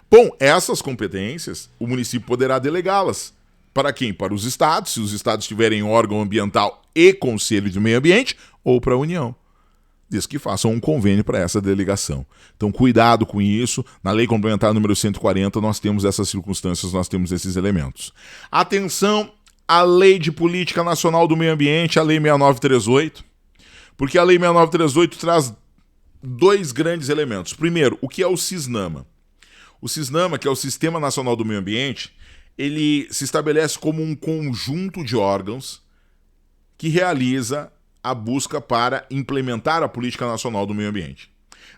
A: Bom, essas competências, o município poderá delegá-las. Para quem? Para os estados, se os estados tiverem órgão ambiental e Conselho de Meio Ambiente, ou para a União, desde que façam um convênio para essa delegação. Então, cuidado com isso. Na Lei Complementar número 140, nós temos essas circunstâncias, nós temos esses elementos. Atenção à Lei de Política Nacional do Meio Ambiente, a Lei 6938, porque a Lei 6938 traz dois grandes elementos. Primeiro, o que é o CISNAMA? O CISNAMA, que é o Sistema Nacional do Meio Ambiente, ele se estabelece como um conjunto de órgãos que realiza a busca para implementar a Política Nacional do Meio Ambiente.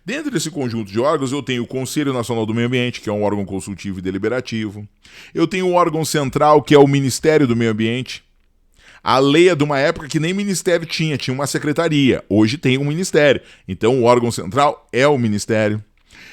A: Dentro desse conjunto de órgãos, eu tenho o Conselho Nacional do Meio Ambiente, que é um órgão consultivo e deliberativo. Eu tenho o órgão central, que é o Ministério do Meio Ambiente. A lei é de uma época que nem ministério tinha uma secretaria. Hoje tem um ministério. Então, o órgão central é o ministério.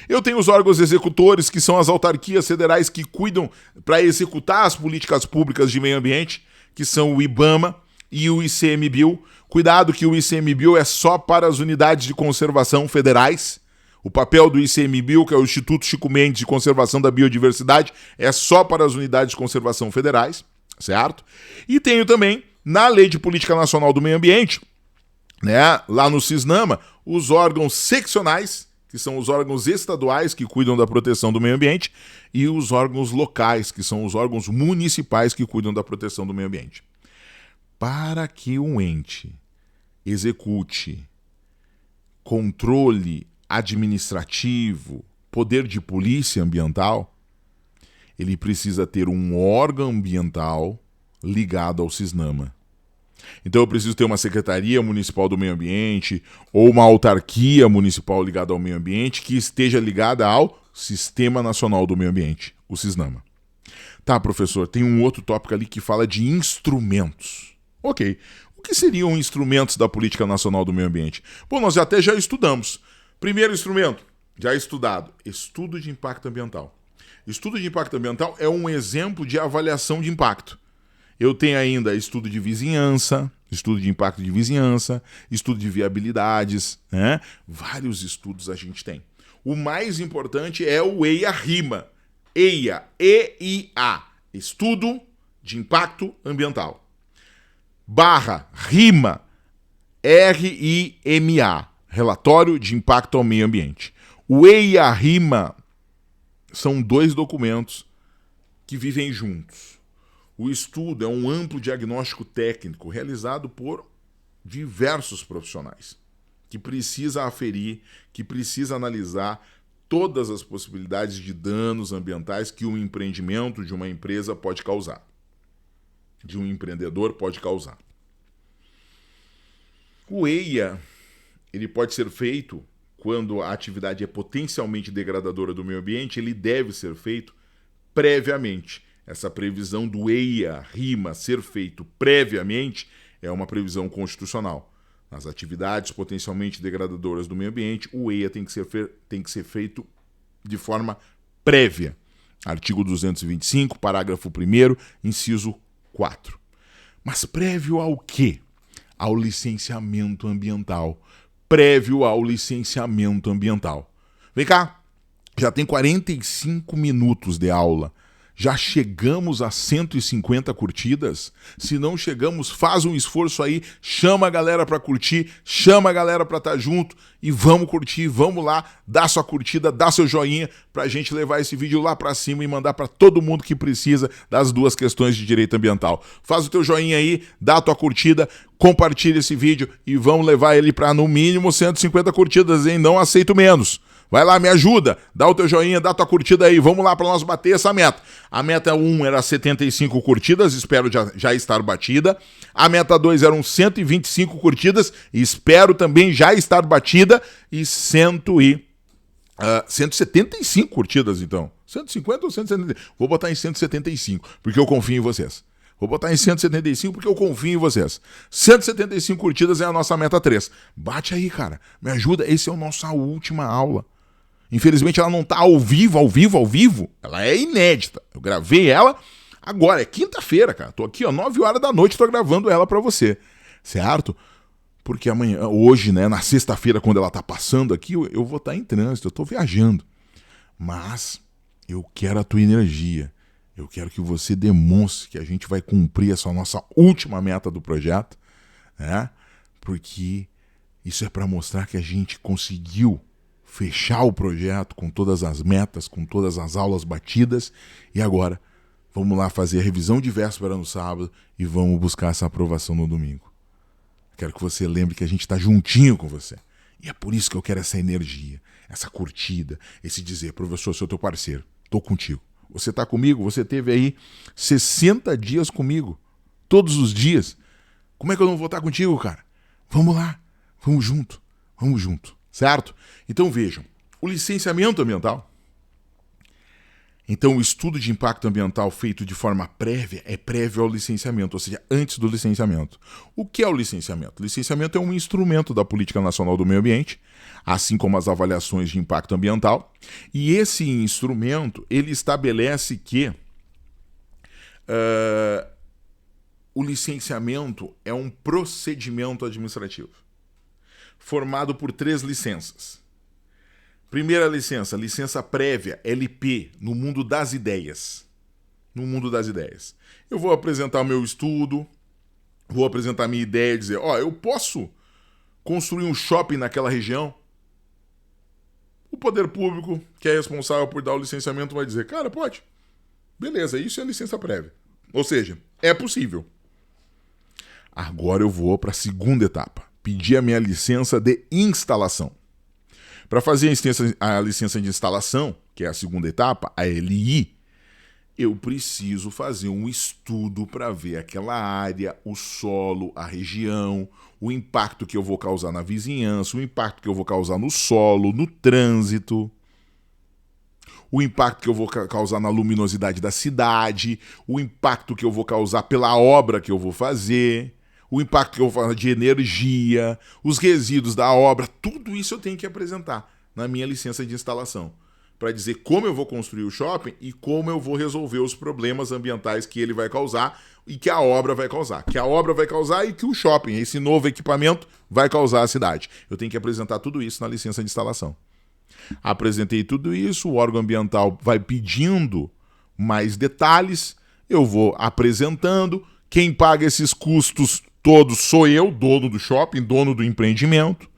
A: Eu tenho os órgãos executores, que são as autarquias federais que cuidam para executar as políticas públicas de meio ambiente, que são o IBAMA e o ICMBio. Cuidado que o ICMBio é só para as unidades de conservação federais. O papel do ICMBio, que é o Instituto Chico Mendes de Conservação da Biodiversidade, é só para as unidades de conservação federais, certo? E tenho também, na Lei de Política Nacional do Meio Ambiente, né, lá no CISNAMA, os órgãos seccionais, que são os órgãos estaduais que cuidam da proteção do meio ambiente, e os órgãos locais, que são os órgãos municipais que cuidam da proteção do meio ambiente. Para que um ente execute controle administrativo, poder de polícia ambiental, ele precisa ter um órgão ambiental ligado ao CISNAMA. Então eu preciso ter uma Secretaria Municipal do Meio Ambiente ou uma autarquia municipal ligada ao meio ambiente que esteja ligada ao Sistema Nacional do Meio Ambiente, o CISNAMA. Tá, professor, tem um outro tópico ali que fala de instrumentos. Ok. O que seriam instrumentos da Política Nacional do Meio Ambiente? Bom, nós até já estudamos. Primeiro instrumento, já estudado, estudo de impacto ambiental. Estudo de impacto ambiental é um exemplo de avaliação de impacto. Eu tenho ainda estudo de vizinhança, estudo de impacto de vizinhança, estudo de viabilidades, né? Vários estudos a gente tem. O mais importante é o EIA-RIMA. EIA, E-I-A, Estudo de Impacto Ambiental. /RIMA, R-I-M-A, Relatório de Impacto ao Meio Ambiente. O EIA-RIMA são dois documentos que vivem juntos. O estudo é um amplo diagnóstico técnico realizado por diversos profissionais, que precisa aferir, que precisa analisar todas as possibilidades de danos ambientais que um empreendimento de uma empresa pode causar, de um empreendedor pode causar. O EIA, ele pode ser feito quando a atividade é potencialmente degradadora do meio ambiente, ele deve ser feito previamente. Essa previsão do EIA-RIMA ser feito previamente é uma previsão constitucional. Nas atividades potencialmente degradadoras do meio ambiente, o EIA tem que ser feito de forma prévia. Artigo 225, parágrafo 1º, inciso 4. Mas prévio ao quê? Ao licenciamento ambiental. Prévio ao licenciamento ambiental. Vem cá, já tem 45 minutos de aula. Já chegamos a 150 curtidas? Se não chegamos, faz um esforço aí, chama a galera pra curtir, chama a galera pra estar junto e vamos curtir, vamos lá, dá sua curtida, dá seu joinha pra gente levar esse vídeo lá pra cima e mandar pra todo mundo que precisa das duas questões de direito ambiental. Faz o teu joinha aí, dá a tua curtida, compartilha esse vídeo e vamos levar ele pra no mínimo 150 curtidas, hein? Não aceito menos. Vai lá, me ajuda, dá o teu joinha, dá a tua curtida aí, vamos lá para nós bater essa meta. A meta 1 era 75 curtidas, espero já estar batida. A meta 2 eram 125 curtidas, espero também já estar batida. E 175 curtidas, então. 150 ou 175? Vou botar em 175, porque eu confio em vocês. Vou botar em 175 porque eu confio em vocês. 175 curtidas é a nossa meta 3. Bate aí, cara, me ajuda, esse é a nossa última aula. Infelizmente ela não tá ao vivo. Ela é inédita. Eu gravei ela agora, é quinta-feira, cara. Tô aqui, ó, 9 horas da noite, tô gravando ela pra você. Certo? Porque hoje, né, na sexta-feira, quando ela tá passando aqui, eu vou estar em trânsito, eu tô viajando. Mas eu quero a tua energia. Eu quero que você demonstre que a gente vai cumprir essa nossa última meta do projeto, né? Porque isso é pra mostrar que a gente conseguiu fechar o projeto com todas as metas, com todas as aulas batidas, e agora vamos lá fazer a revisão de véspera no sábado e vamos buscar essa aprovação no domingo. Quero que você lembre que a gente está juntinho com você. E é por isso que eu quero essa energia, essa curtida, esse dizer, professor, sou teu parceiro, tô contigo. Você está comigo, você teve aí 60 dias comigo, todos os dias. Como é que eu não vou estar contigo, cara? Vamos lá, vamos junto, certo? Então vejam, o licenciamento ambiental, então o estudo de impacto ambiental feito de forma prévia é prévio ao licenciamento, ou seja, antes do licenciamento. O que é o licenciamento? O licenciamento é um instrumento da Política Nacional do Meio Ambiente, assim como as avaliações de impacto ambiental, e esse instrumento, ele estabelece que o licenciamento é um procedimento administrativo, formado por 3 licenças. Primeira licença, licença prévia, LP, no mundo das ideias. No mundo das ideias. Eu vou apresentar o meu estudo, vou apresentar a minha ideia e dizer, eu posso construir um shopping naquela região? O poder público, que é responsável por dar o licenciamento, vai dizer, cara, pode. Beleza, isso é licença prévia. Ou seja, é possível. Agora eu vou para a segunda etapa. Pedir a minha licença de instalação. Para fazer a licença de instalação, que é a segunda etapa, a LI, eu preciso fazer um estudo para ver aquela área, o solo, a região, o impacto que eu vou causar na vizinhança, o impacto que eu vou causar no solo, no trânsito, o impacto que eu vou causar na luminosidade da cidade, o impacto que eu vou causar pela obra que eu vou fazer, o impacto que eu vou fazer de energia, os resíduos da obra, tudo isso eu tenho que apresentar na minha licença de instalação, para dizer como eu vou construir o shopping e como eu vou resolver os problemas ambientais que ele vai causar e que a obra vai causar. Que a obra vai causar e que o shopping, esse novo equipamento, vai causar à cidade. Eu tenho que apresentar tudo isso na licença de instalação. Apresentei tudo isso, o órgão ambiental vai pedindo mais detalhes, eu vou apresentando, quem paga esses custos todos sou eu, dono do shopping, dono do empreendimento.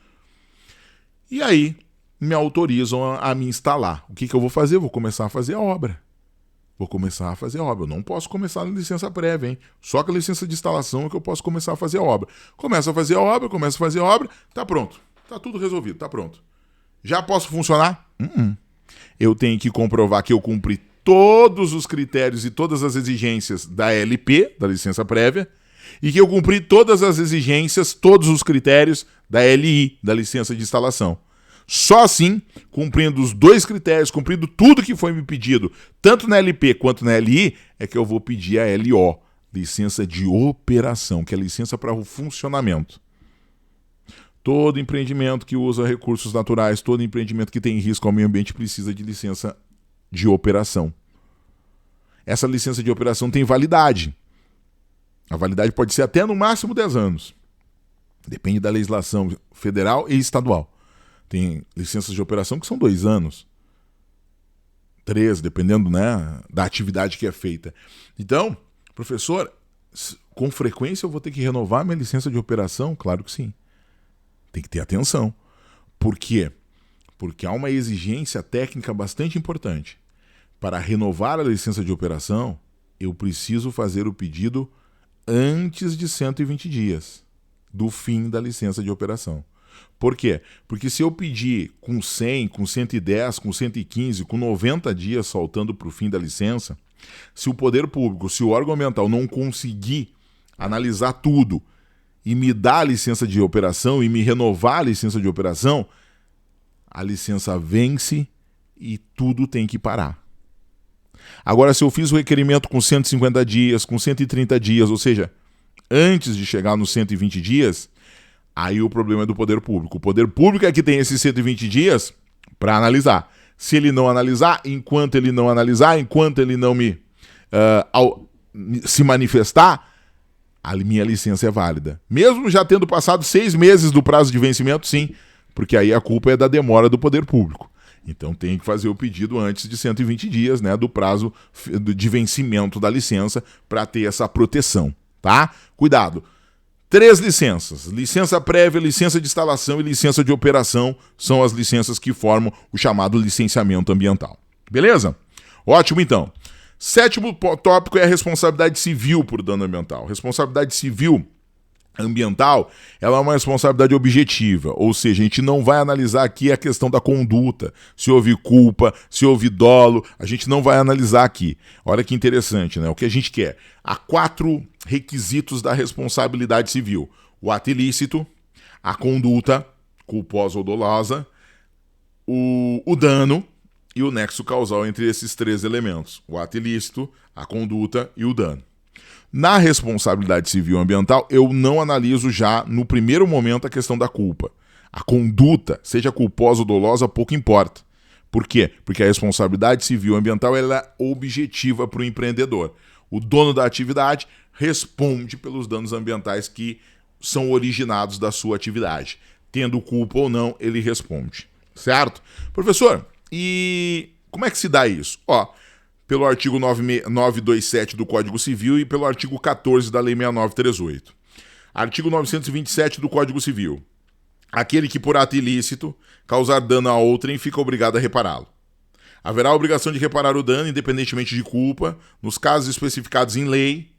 A: E aí me autorizam a me instalar. O que eu vou fazer? Eu vou começar a fazer a obra. Eu não posso começar na licença prévia, hein? Só com a licença de instalação é que eu posso começar a fazer a obra. Começo a fazer a obra, tá pronto. Tá tudo resolvido, tá pronto. Já posso funcionar? Eu tenho que comprovar que eu cumpri todos os critérios e todas as exigências da LP, da licença prévia, e que eu cumpri todas as exigências, todos os critérios da LI, da licença de instalação. Só assim, cumprindo os 2 critérios, cumprindo tudo que foi me pedido, tanto na LP quanto na LI, é que eu vou pedir a LO, licença de operação, que é a licença para o funcionamento. Todo empreendimento que usa recursos naturais, todo empreendimento que tem risco ao meio ambiente precisa de licença de operação. essa licença de operação tem validade. A validade pode ser até no máximo 10 anos. Depende da legislação federal e estadual. Tem licenças de operação que são 2 anos. 3, dependendo, né, da atividade que é feita. Então, professor, com frequência eu vou ter que renovar minha licença de operação? Claro que sim. Tem que ter atenção. Por quê? Porque há uma exigência técnica bastante importante. Para renovar a licença de operação, eu preciso fazer o pedido antes de 120 dias do fim da licença de operação. Por quê? Porque se eu pedir com 100, com 110, com 115, com 90 dias saltando para o fim da licença, se o poder público, se o órgão ambiental não conseguir analisar tudo e me dar a licença de operação e me renovar a licença de operação, a licença vence e tudo tem que parar. Agora, se eu fiz o requerimento com 150 dias, com 130 dias, ou seja, antes de chegar nos 120 dias, aí o problema é do poder público. O poder público é que tem esses 120 dias para analisar. Se ele não analisar, enquanto ele não analisar, enquanto ele não se manifestar, a minha licença é válida. Mesmo já tendo passado 6 meses do prazo de vencimento, sim, porque aí a culpa é da demora do poder público. Então tem que fazer o pedido antes de 120 dias, né, do prazo de vencimento da licença para ter essa proteção, tá? Cuidado. 3 licenças. Licença prévia, licença de instalação e licença de operação são as licenças que formam o chamado licenciamento ambiental. Beleza? Ótimo, então. 7º tópico é a responsabilidade civil por dano ambiental. Responsabilidade civil ambiental, ela é uma responsabilidade objetiva, ou seja, a gente não vai analisar aqui a questão da conduta, se houve culpa, se houve dolo, a gente não vai analisar aqui. Olha que interessante, né? O que a gente quer? Há 4 requisitos da responsabilidade civil: o ato ilícito, a conduta culposa ou dolosa, o dano e o nexo causal entre esses 3 elementos: o ato ilícito, a conduta e o dano. Na responsabilidade civil ambiental, eu não analiso já no primeiro momento a questão da culpa. A conduta, seja culposa ou dolosa, pouco importa. Por quê? Porque a responsabilidade civil ambiental ela é objetiva para o empreendedor. O dono da atividade responde pelos danos ambientais que são originados da sua atividade. Tendo culpa ou não, ele responde. Certo? Professor, e como é que se dá isso? Pelo artigo 927 do Código Civil e pelo artigo 14 da Lei 6938. Artigo 927 do Código Civil. Aquele que por ato ilícito causar dano a outrem fica obrigado a repará-lo. Haverá a obrigação de reparar o dano, independentemente de culpa, nos casos especificados em lei,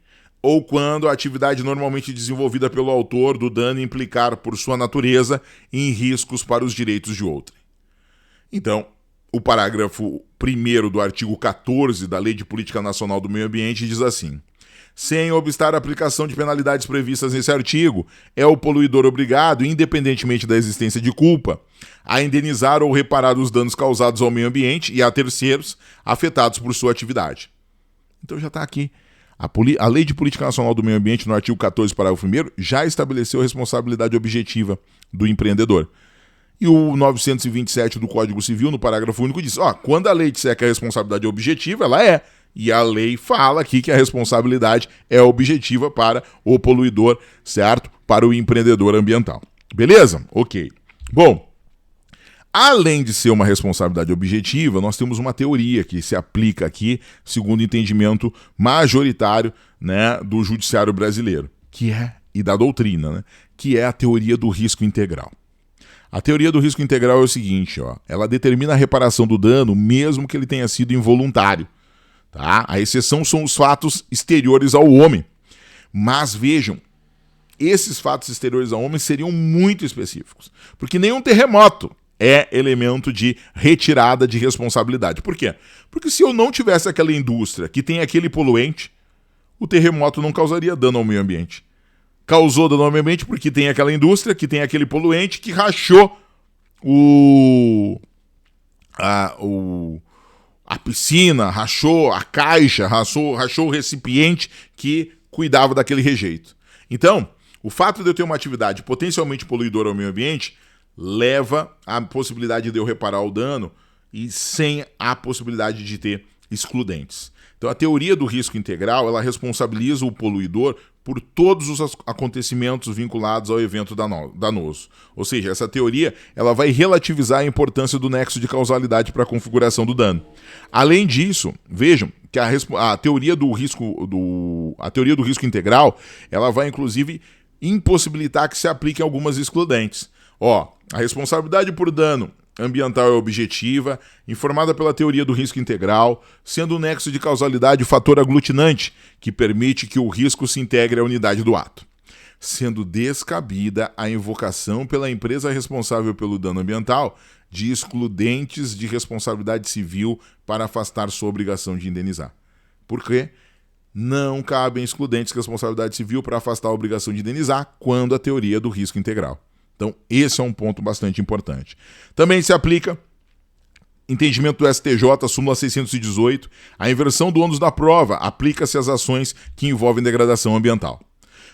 A: ou quando a atividade normalmente desenvolvida pelo autor do dano implicar, por sua natureza, em riscos para os direitos de outrem. Então, o parágrafo 1º do artigo 14 da Lei de Política Nacional do Meio Ambiente diz assim: sem obstar a aplicação de penalidades previstas nesse artigo, é o poluidor obrigado, independentemente da existência de culpa, a indenizar ou reparar os danos causados ao meio ambiente e a terceiros afetados por sua atividade. Então já está aqui. A Lei de Política Nacional do Meio Ambiente, no artigo 14, parágrafo 1º, já estabeleceu a responsabilidade objetiva do empreendedor. E o 927 do Código Civil, no parágrafo único, diz: quando a lei disser que a responsabilidade é objetiva, ela é. E a lei fala aqui que a responsabilidade é objetiva para o poluidor, certo? Para o empreendedor ambiental. Beleza? Ok. Bom, além de ser uma responsabilidade objetiva, nós temos uma teoria que se aplica aqui, segundo o entendimento majoritário, né, do judiciário brasileiro, e da doutrina, né, que é a teoria do risco integral. A teoria do risco integral é o seguinte, ela determina a reparação do dano mesmo que ele tenha sido involuntário. Tá? A exceção são os fatos exteriores ao homem. Mas vejam, esses fatos exteriores ao homem seriam muito específicos, porque nenhum terremoto é elemento de retirada de responsabilidade. Por quê? Porque se eu não tivesse aquela indústria que tem aquele poluente, o terremoto não causaria dano ao meio ambiente. Causou dano ao meio ambiente porque tem aquela indústria que tem aquele poluente que rachou a piscina, rachou a caixa, rachou o recipiente que cuidava daquele rejeito. Então, o fato de eu ter uma atividade potencialmente poluidora ao meio ambiente leva à possibilidade de eu reparar o dano e sem a possibilidade de ter excludentes. Então, a teoria do risco integral, ela responsabiliza o poluidor por todos os acontecimentos vinculados ao evento danoso. Ou seja, essa teoria ela vai relativizar a importância do nexo de causalidade para a configuração do dano. Além disso, vejam que a teoria do risco integral, ela vai inclusive impossibilitar que se apliquem algumas excludentes. A responsabilidade por dano ambiental é objetiva, informada pela teoria do risco integral, sendo o nexo de causalidade o fator aglutinante que permite que o risco se integre à unidade do ato, sendo descabida a invocação pela empresa responsável pelo dano ambiental de excludentes de responsabilidade civil para afastar sua obrigação de indenizar. Por quê? Não cabem excludentes de responsabilidade civil para afastar a obrigação de indenizar quando a teoria do risco integral. Então, esse é um ponto bastante importante. Também se aplica, entendimento do STJ, súmula 618, a inversão do ônus da prova aplica-se às ações que envolvem degradação ambiental.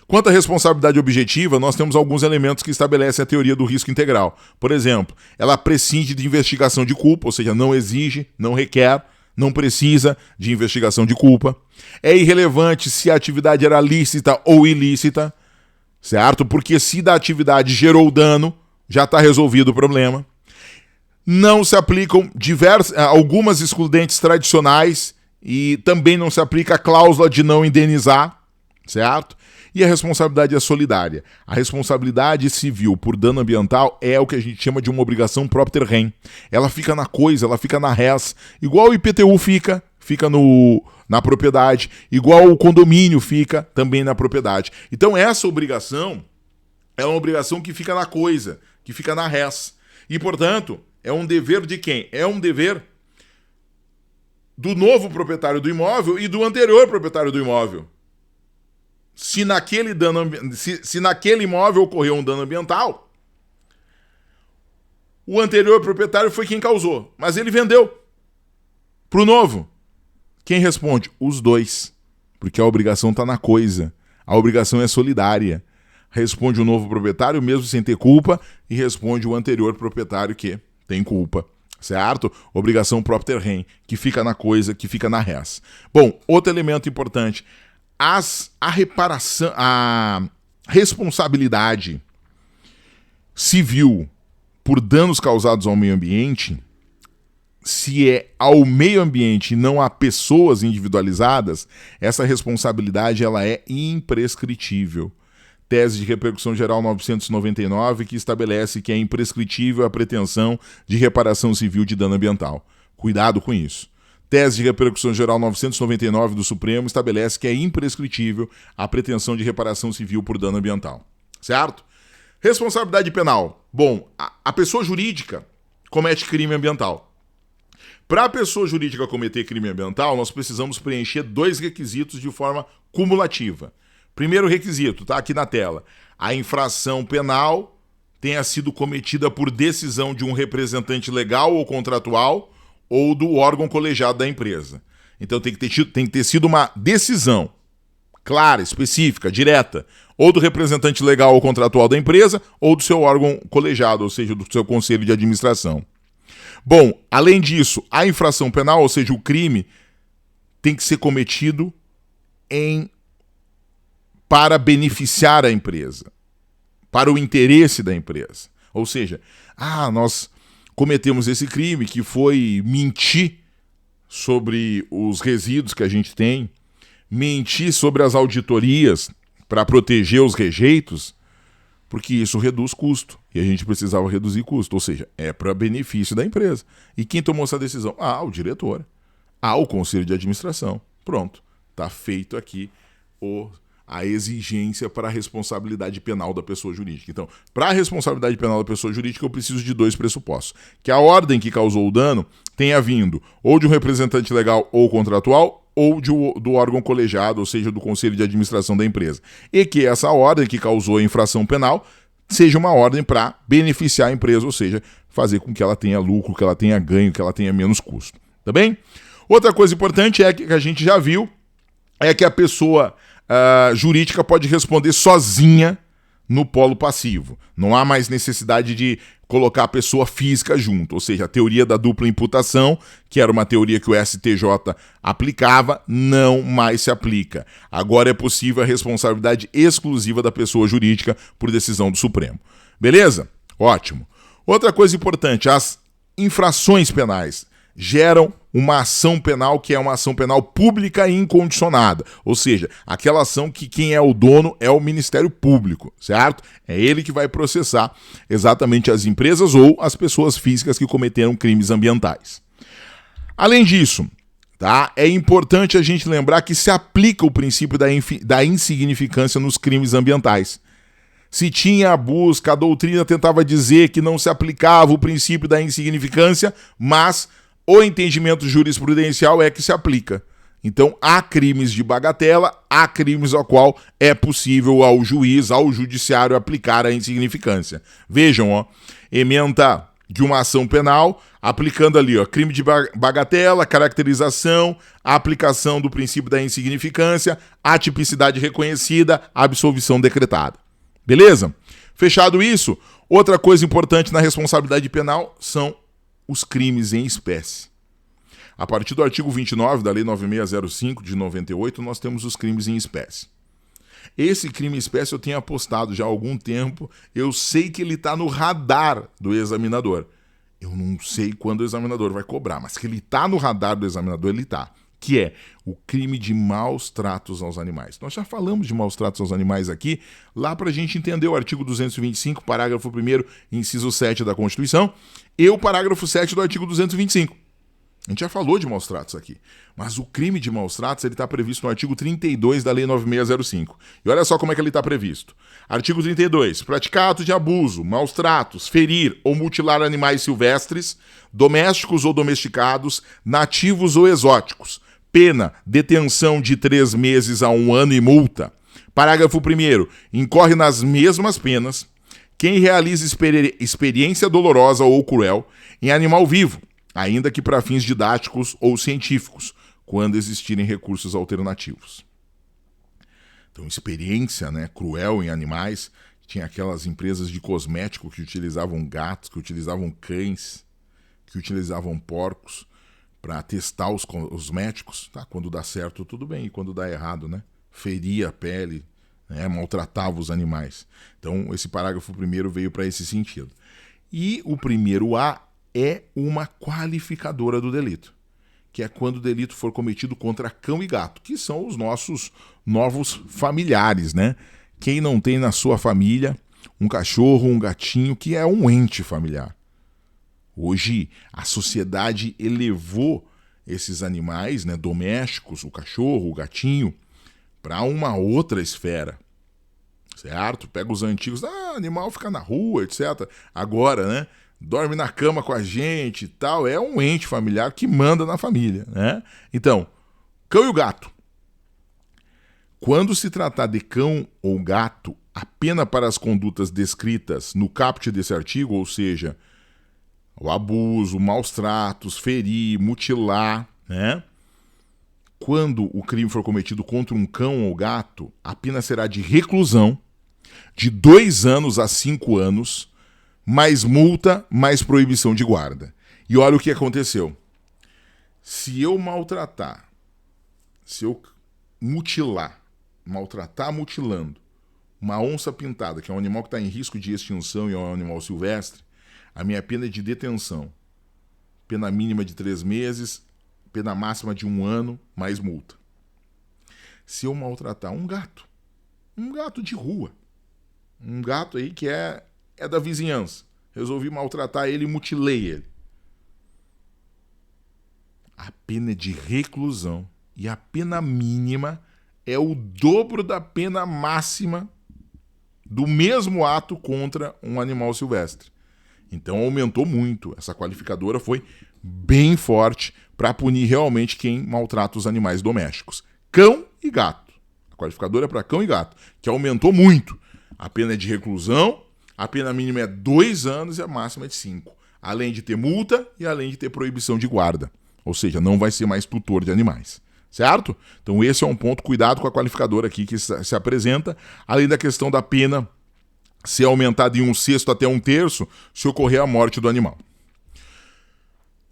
A: Quanto à responsabilidade objetiva, nós temos alguns elementos que estabelecem a teoria do risco integral. Por exemplo, ela prescinde de investigação de culpa, ou seja, não exige, não requer, não precisa de investigação de culpa. É irrelevante se a atividade era lícita ou ilícita, certo? Porque se da atividade gerou dano, já está resolvido o problema. Não se aplicam algumas excludentes tradicionais e também não se aplica a cláusula de não indenizar, certo? E a responsabilidade é solidária. A responsabilidade civil por dano ambiental é o que a gente chama de uma obrigação propter rem. Ela fica na coisa, ela fica na res, igual o IPTU fica na propriedade, igual o condomínio fica também na propriedade. Então essa obrigação é uma obrigação que fica na coisa, que fica na res. E, portanto, é um dever de quem? É um dever do novo proprietário do imóvel e do anterior proprietário do imóvel. Se naquele imóvel ocorreu um dano ambiental, o anterior proprietário foi quem causou, mas ele vendeu para o novo. Quem responde? Os dois, porque a obrigação está na coisa. A obrigação é solidária. Responde o novo proprietário, mesmo sem ter culpa, e responde o anterior proprietário que tem culpa, certo? Obrigação propter rem, que fica na coisa, que fica na res. Bom, outro elemento importante, a responsabilidade civil por danos causados ao meio ambiente, se é ao meio ambiente e não a pessoas individualizadas, essa responsabilidade ela é imprescritível. Tese de repercussão geral 999, que estabelece que é imprescritível a pretensão de reparação civil de dano ambiental. Cuidado com isso. Tese de repercussão geral 999 do Supremo estabelece que é imprescritível a pretensão de reparação civil por dano ambiental. Certo? Responsabilidade penal. Bom, a pessoa jurídica comete crime ambiental. Para a pessoa jurídica cometer crime ambiental, nós precisamos preencher 2 requisitos de forma cumulativa. Primeiro requisito, está aqui na tela. A infração penal tenha sido cometida por decisão de um representante legal ou contratual ou do órgão colegiado da empresa. Então tem que ter sido uma decisão clara, específica, direta, ou do representante legal ou contratual da empresa ou do seu órgão colegiado, ou seja, do seu conselho de administração. Bom, além disso, a infração penal, ou seja, o crime, tem que ser cometido para beneficiar a empresa, para o interesse da empresa. Ou seja, nós cometemos esse crime que foi mentir sobre os resíduos que a gente tem, mentir sobre as auditorias para proteger os rejeitos, porque isso reduz custo. E a gente precisava reduzir custo, ou seja, é para benefício da empresa. E quem tomou essa decisão? O diretor. O conselho de administração. Pronto. Está feito aqui a exigência para a responsabilidade penal da pessoa jurídica. Então, para a responsabilidade penal da pessoa jurídica, eu preciso de 2 pressupostos. Que a ordem que causou o dano tenha vindo ou de um representante legal ou contratual, ou do órgão colegiado, ou seja, do conselho de administração da empresa. E que essa ordem que causou a infração penal seja uma ordem para beneficiar a empresa, ou seja, fazer com que ela tenha lucro, que ela tenha ganho, que ela tenha menos custo. Tá bem? Outra coisa importante é que a gente já viu, é que a pessoa jurídica pode responder sozinha no polo passivo. Não há mais necessidade de colocar a pessoa física junto, ou seja, a teoria da dupla imputação, que era uma teoria que o STJ aplicava, não mais se aplica. Agora é possível a responsabilidade exclusiva da pessoa jurídica por decisão do Supremo. Beleza? Ótimo. Outra coisa importante, as infrações penais geram uma ação penal que é uma ação penal pública e incondicionada, ou seja, aquela ação que quem é o dono é o Ministério Público, certo? É ele que vai processar exatamente as empresas ou as pessoas físicas que cometeram crimes ambientais. Além disso, tá? É importante a gente lembrar que se aplica o princípio da insignificância nos crimes ambientais. Se tinha a busca, a doutrina tentava dizer que não se aplicava o princípio da insignificância, mas o entendimento jurisprudencial é que se aplica. Então, há crimes de bagatela, há crimes ao qual é possível ao juiz, ao judiciário, aplicar a insignificância. Vejam, ó, ementa de uma ação penal, aplicando ali, ó, crime de bagatela, caracterização, a aplicação do princípio da insignificância, atipicidade reconhecida, absolvição decretada. Beleza? Fechado isso, outra coisa importante na responsabilidade penal são os crimes em espécie. A partir do artigo 29 da Lei 9605 de 98, nós temos os crimes em espécie. Esse crime em espécie eu tenho apostado já há algum tempo, eu sei que ele está no radar do examinador. Eu não sei quando o examinador vai cobrar, mas que ele está no radar do examinador, ele está. Que é o crime de maus tratos aos animais. Nós já falamos de maus tratos aos animais aqui, lá para a gente entender o artigo 225, parágrafo 1º, inciso 7 da Constituição, e o parágrafo 7 do artigo 225. A gente já falou de maus tratos aqui, mas o crime de maus tratos está previsto no artigo 32 da Lei 9605. E olha só como é que ele está previsto. Artigo 32. Praticar ato de abuso, maus tratos, ferir ou mutilar animais silvestres, domésticos ou domesticados, nativos ou exóticos. Pena, detenção de 3 meses a 1 ano e multa. Parágrafo 1º. Incorre nas mesmas penas quem realiza experiência dolorosa ou cruel em animal vivo, ainda que para fins didáticos ou científicos, quando existirem recursos alternativos. Então, experiência, né, cruel em animais, tinha aquelas empresas de cosmético que utilizavam gatos, que utilizavam cães, que utilizavam porcos para testar os cosméticos, tá? Quando dá certo, tudo bem, e quando dá errado, né? Feria a pele, né? Maltratava os animais. Então, esse parágrafo 1º veio para esse sentido. E o primeiro A é uma qualificadora do delito, que é quando o delito for cometido contra cão e gato, que são os nossos novos familiares, né? Quem não tem na sua família um cachorro, um gatinho, que é um ente familiar. Hoje, a sociedade elevou esses animais, né, domésticos, o cachorro, o gatinho, para uma outra esfera, certo? Pega os antigos, animal fica na rua, etc. Agora, né, dorme na cama com a gente e tal, é um ente familiar que manda na família, né? Então, cão e o gato. Quando se tratar de cão ou gato, a pena para as condutas descritas no caput desse artigo, ou seja, o abuso, maus tratos, ferir, mutilar, né? Quando o crime for cometido contra um cão ou gato, a pena será de reclusão de 2 anos a 5 anos, mais multa, mais proibição de guarda. E olha o que aconteceu. Se eu maltratar, se eu maltratar mutilando uma onça pintada, que é um animal que está em risco de extinção e é um animal silvestre, a minha pena é de detenção. Pena mínima de 3 meses, pena máxima de 1 ano, mais multa. Se eu maltratar um gato de rua, um gato aí que é da vizinhança, resolvi maltratar ele e mutilei ele, a pena é de reclusão e a pena mínima é o dobro da pena máxima do mesmo ato contra um animal silvestre. Então aumentou muito. Essa qualificadora foi bem forte para punir realmente quem maltrata os animais domésticos. Cão e gato. A qualificadora é para cão e gato, que aumentou muito. A pena é de reclusão, a pena mínima é 2 anos e a máxima é de 5. Além de ter multa e além de ter proibição de guarda. Ou seja, não vai ser mais tutor de animais. Certo? Então esse é um ponto, cuidado com a qualificadora aqui que se apresenta, além da questão da pena ser aumentada em 1/6 até 1/3 se ocorrer a morte do animal.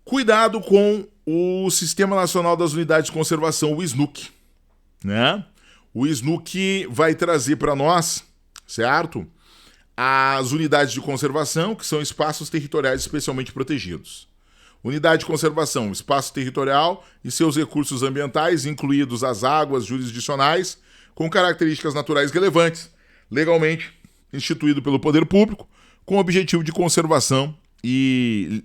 A: Cuidado com o Sistema Nacional das Unidades de Conservação, o SNUC, né? O SNUC vai trazer para nós, certo? As unidades de conservação, que são espaços territoriais especialmente protegidos. Unidade de conservação, espaço territorial e seus recursos ambientais, incluídos as águas jurisdicionais, com características naturais relevantes, legalmente instituído pelo poder público, com objetivo de conservação e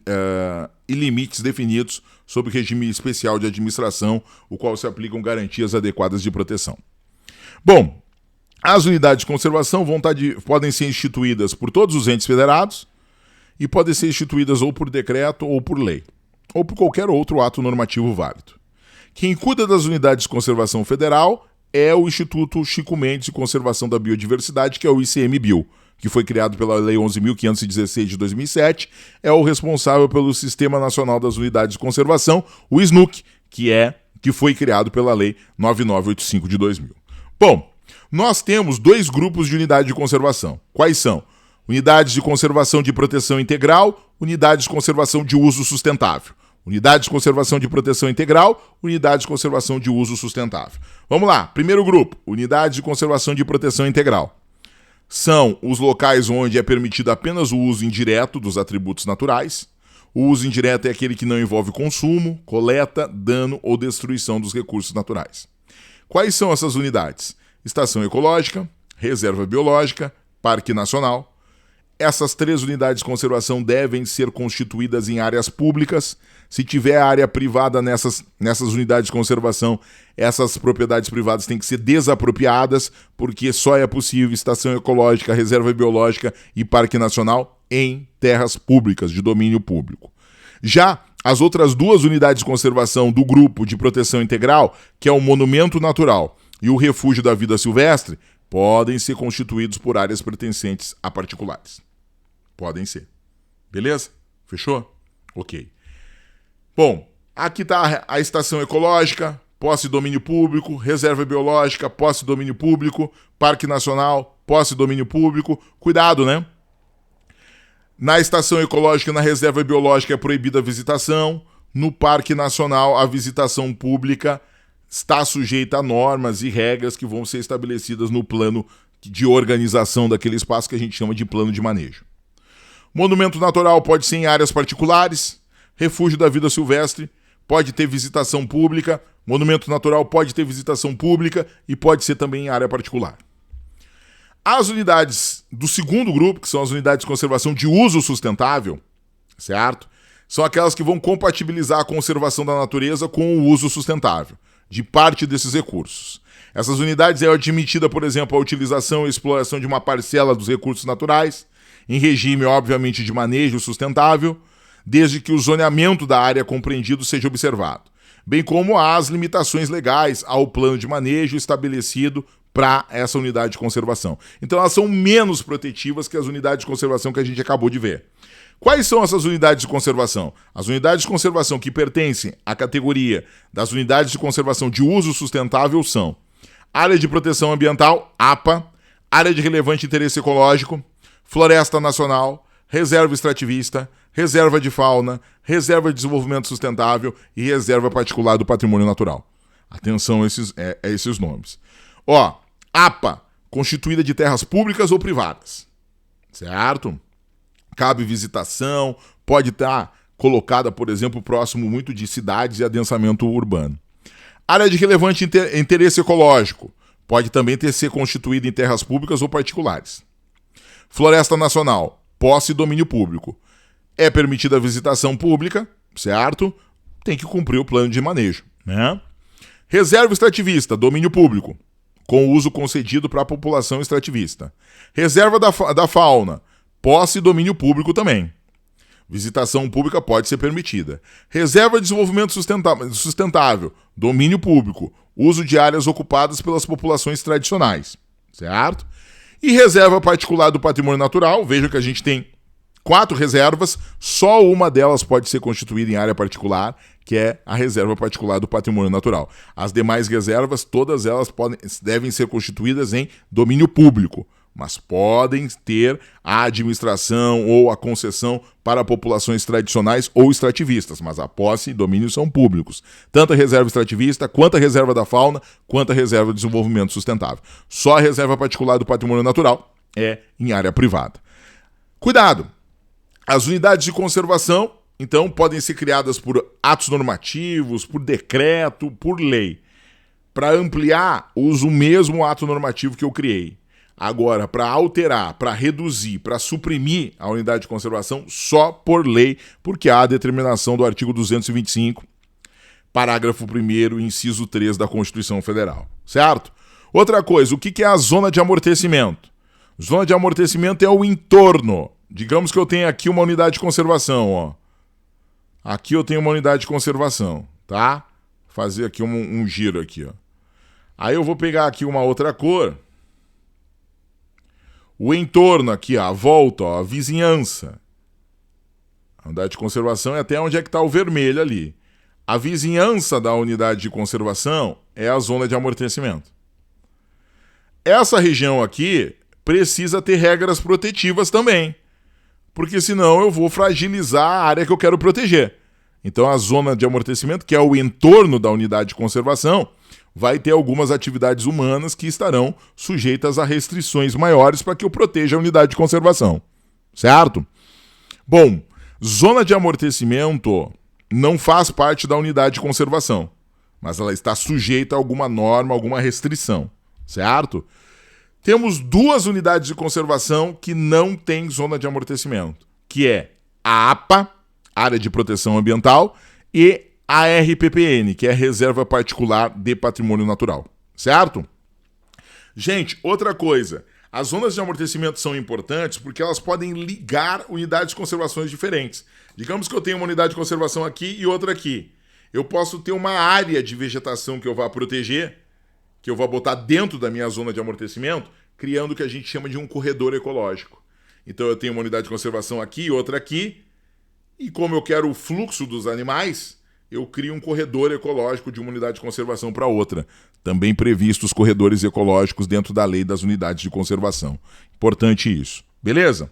A: limites definidos sob regime especial de administração, o qual se aplicam garantias adequadas de proteção. Bom, as unidades de conservação podem ser instituídas por todos os entes federados e podem ser instituídas ou por decreto ou por lei, ou por qualquer outro ato normativo válido. Quem cuida das unidades de conservação federal é o Instituto Chico Mendes de Conservação da Biodiversidade, que é o ICMBio, que foi criado pela Lei 11.516 de 2007, é o responsável pelo Sistema Nacional das Unidades de Conservação, o SNUC, que foi criado pela Lei 9985 de 2000. Bom, nós temos 2 grupos de unidade de conservação. Quais são? Unidades de conservação de proteção integral, unidades de conservação de uso sustentável. Unidades de conservação de proteção integral, unidades de conservação de uso sustentável. Vamos lá, primeiro grupo, unidades de conservação de proteção integral. São os locais onde é permitido apenas o uso indireto dos atributos naturais. O uso indireto é aquele que não envolve consumo, coleta, dano ou destruição dos recursos naturais. Quais são essas unidades? Estação ecológica, reserva biológica, parque nacional. Essas 3 unidades de conservação devem ser constituídas em áreas públicas. Se tiver área privada nessas unidades de conservação, essas propriedades privadas têm que ser desapropriadas, porque só é possível estação ecológica, reserva biológica e parque nacional em terras públicas, de domínio público. Já as outras 2 unidades de conservação do grupo de proteção integral, que é o Monumento Natural e o Refúgio da Vida Silvestre, podem ser constituídos por áreas pertencentes a particulares. Podem ser. Beleza? Fechou? Ok. Bom, aqui está a estação ecológica, posse e domínio público, reserva biológica, posse e domínio público, parque nacional, posse e domínio público. Cuidado, né? Na estação ecológica e na reserva biológica é proibida a visitação. No parque nacional, a visitação pública está sujeita a normas e regras que vão ser estabelecidas no plano de organização daquele espaço que a gente chama de plano de manejo. Monumento natural pode ser em áreas particulares. Refúgio da Vida Silvestre pode ter visitação pública. Monumento natural pode ter visitação pública e pode ser também em área particular. As unidades do segundo grupo, que são as unidades de conservação de uso sustentável, certo? São aquelas que vão compatibilizar a conservação da natureza com o uso sustentável de parte desses recursos. Essas unidades é admitida, por exemplo, a utilização e exploração de uma parcela dos recursos naturais, em regime, obviamente, de manejo sustentável, desde que o zoneamento da área compreendido seja observado, bem como as limitações legais ao plano de manejo estabelecido para essa unidade de conservação. Então elas são menos protetivas que as unidades de conservação que a gente acabou de ver. Quais são essas unidades de conservação? As unidades de conservação que pertencem à categoria das unidades de conservação de uso sustentável são Área de Proteção Ambiental, APA, Área de Relevante Interesse Ecológico, Floresta Nacional, Reserva Extrativista, Reserva de Fauna, Reserva de Desenvolvimento Sustentável e Reserva Particular do Patrimônio Natural. Atenção a esses nomes. APA, constituída de terras públicas ou privadas, certo? Cabe visitação, pode estar colocada, por exemplo, próximo muito de cidades e adensamento urbano. Área de relevante interesse ecológico, pode também ser constituída em terras públicas ou particulares. Floresta Nacional, posse e domínio público. É permitida a visitação pública, certo? Tem que cumprir o plano de manejo, né? Reserva extrativista, domínio público, com uso concedido para a população extrativista. Reserva da fauna, posse e domínio público também. Visitação pública pode ser permitida. Reserva de desenvolvimento sustentável, domínio público, uso de áreas ocupadas pelas populações tradicionais, certo? E reserva particular do patrimônio natural, veja que a gente tem 4 reservas, só uma delas pode ser constituída em área particular, que é a reserva particular do patrimônio natural. As demais reservas, todas elas devem ser constituídas em domínio público. mas podem ter a administração ou a concessão para populações tradicionais ou extrativistas, mas a posse e domínio são públicos. Tanto a reserva extrativista, quanto a reserva da fauna, quanto a reserva de desenvolvimento sustentável. Só a reserva particular do patrimônio natural é em área privada. Cuidado! As unidades de conservação, então, podem ser criadas por atos normativos, por decreto, por lei. Para ampliar, uso o mesmo ato normativo que eu criei. Agora, para alterar, para reduzir, para suprimir a unidade de conservação, só por lei, porque há a determinação do artigo 225, parágrafo 1º, inciso 3 da Constituição Federal. Certo? Outra coisa, o que é a zona de amortecimento? Zona de amortecimento é o entorno. Digamos que eu tenho aqui uma unidade de conservação, ó. Aqui eu tenho uma unidade de conservação, tá? Vou fazer aqui um giro aqui, ó. Aí eu vou pegar aqui uma outra cor. O entorno aqui, ó, a volta, ó, a vizinhança. A unidade de conservação é até onde é que está o vermelho ali. A vizinhança da unidade de conservação é a zona de amortecimento. Essa região aqui precisa ter regras protetivas também, porque senão eu vou fragilizar a área que eu quero proteger. Então a zona de amortecimento, que é o entorno da unidade de conservação, vai ter algumas atividades humanas que estarão sujeitas a restrições maiores para que eu proteja a unidade de conservação. Certo? Bom, zona de amortecimento não faz parte da unidade de conservação, mas ela está sujeita a alguma norma, alguma restrição. Certo? Temos duas unidades de conservação que não têm zona de amortecimento, que é a APA, Área de Proteção Ambiental, e a RPPN, que é Reserva Particular de Patrimônio Natural. Certo? Gente, outra coisa. As zonas de amortecimento são importantes porque elas podem ligar unidades de conservações diferentes. Digamos que eu tenho uma unidade de conservação aqui e outra aqui. Eu posso ter uma área de vegetação que eu vá proteger, que eu vou botar dentro da minha zona de amortecimento, criando o que a gente chama de um corredor ecológico. Então eu tenho uma unidade de conservação aqui e outra aqui, e como eu quero o fluxo dos animais, eu crio um corredor ecológico de uma unidade de conservação para outra. Também previstos corredores ecológicos dentro da lei das unidades de conservação. Importante isso. Beleza?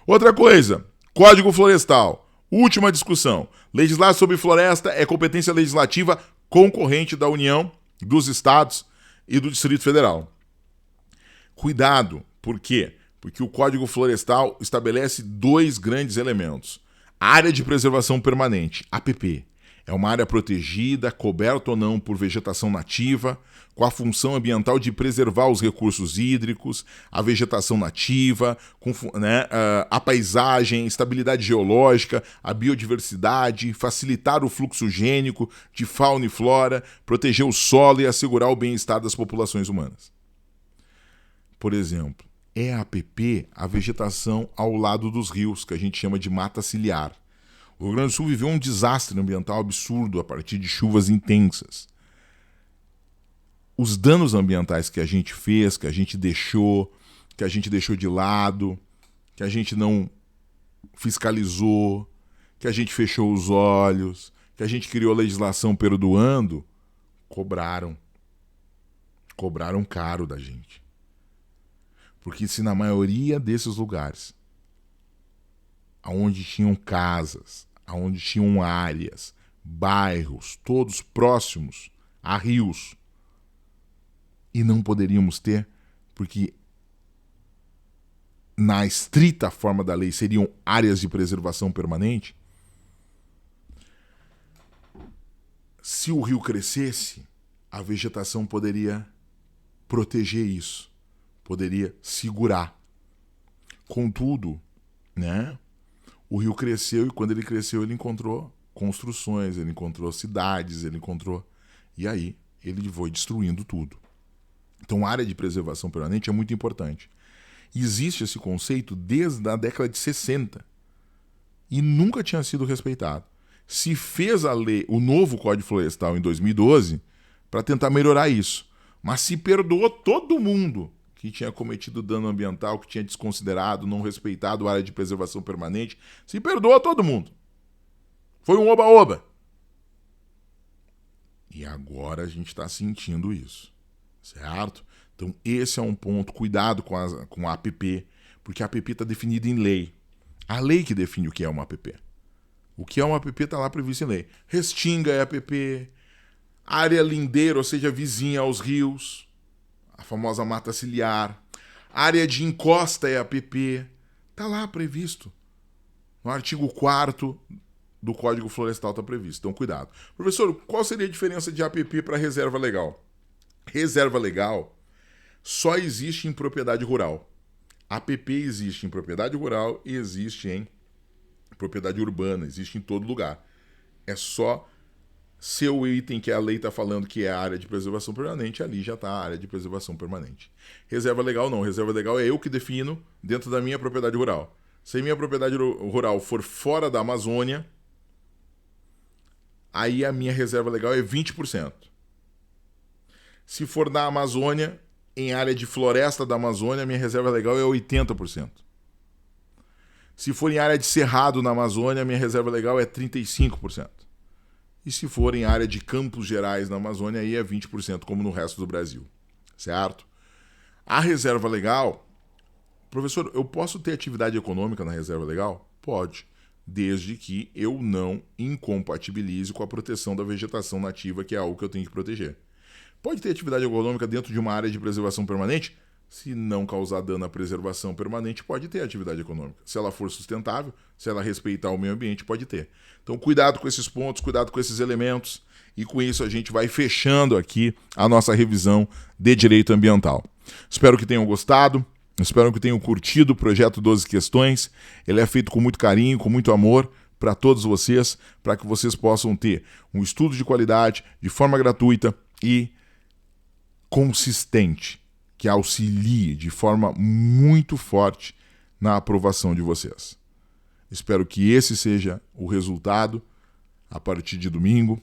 A: Outra coisa, Código Florestal. Última discussão. Legislar sobre floresta é competência legislativa concorrente da União, dos Estados e do Distrito Federal. Cuidado, por quê? Porque o Código Florestal estabelece dois grandes elementos. A área de preservação permanente, APP, é uma área protegida, coberta ou não por vegetação nativa, com a função ambiental de preservar os recursos hídricos, a vegetação nativa, a paisagem, estabilidade geológica, a biodiversidade, facilitar o fluxo gênico de fauna e flora, proteger o solo e assegurar o bem-estar das populações humanas. Por exemplo, é a APP a vegetação ao lado dos rios, que a gente chama de mata ciliar. O Rio Grande do Sul viveu um desastre ambiental absurdo a partir de chuvas intensas. Os danos ambientais que a gente fez, que a gente deixou de lado, que a gente não fiscalizou, que a gente fechou os olhos, que a gente criou legislação perdoando, cobraram caro da gente. Porque se na maioria desses lugares, onde tinham casas, onde tinham áreas, bairros, todos próximos a rios, e não poderíamos ter, porque na estrita forma da lei seriam áreas de preservação permanente, se o rio crescesse, a vegetação poderia proteger isso, poderia segurar. Contudo, o rio cresceu e quando ele cresceu ele encontrou construções, ele encontrou cidades, e aí ele foi destruindo tudo. Então a área de preservação permanente é muito importante. Existe esse conceito desde a década de 60 e nunca tinha sido respeitado. Se fez a lei, o novo Código Florestal em 2012 para tentar melhorar isso, mas se perdoou todo mundo que tinha cometido dano ambiental, que tinha desconsiderado, não respeitado a área de preservação permanente, se perdoa todo mundo. Foi um oba-oba. E agora a gente está sentindo isso. certo? Então esse é um ponto, cuidado com a APP, porque a APP está definida em lei. A lei que define o que é uma APP. O que é uma APP está lá previsto em lei. Restinga é APP, área lindeira, ou seja, vizinha aos rios, a famosa mata ciliar, área de encosta é APP, está lá previsto. No artigo 4º do Código Florestal está previsto. Então, cuidado. Professor, qual seria a diferença de APP para reserva legal? Reserva legal só existe em propriedade rural. APP existe em propriedade rural e existe em propriedade urbana, existe em todo lugar. É só seu item que a lei está falando que é a área de preservação permanente, ali já está a área de preservação permanente. Reserva legal não. Reserva legal é eu que defino dentro da minha propriedade rural. Se minha propriedade rural for fora da Amazônia, aí a minha reserva legal é 20%. Se for na Amazônia, em área de floresta da Amazônia, a minha reserva legal é 80%. Se for em área de cerrado na Amazônia, a minha reserva legal é 35%. E se for em área de Campos Gerais na Amazônia, aí é 20%, como no resto do Brasil. Certo? A reserva legal... Professor, eu posso ter atividade econômica na reserva legal? Pode, desde que eu não incompatibilize com a proteção da vegetação nativa, que é algo que eu tenho que proteger. Pode ter atividade econômica dentro de uma área de preservação permanente? Se não causar dano à preservação permanente, pode ter atividade econômica. Se ela for sustentável, se ela respeitar o meio ambiente, pode ter. Então, cuidado com esses pontos, cuidado com esses elementos, e com isso a gente vai fechando aqui a nossa revisão de direito ambiental. Espero que tenham gostado. Espero que tenham curtido o projeto 12 Questões. Ele é feito com muito carinho, com muito amor para todos vocês, para que vocês possam ter um estudo de qualidade, de forma gratuita e consistente, que auxilie de forma muito forte na aprovação de vocês. Espero que esse seja o resultado a partir de domingo,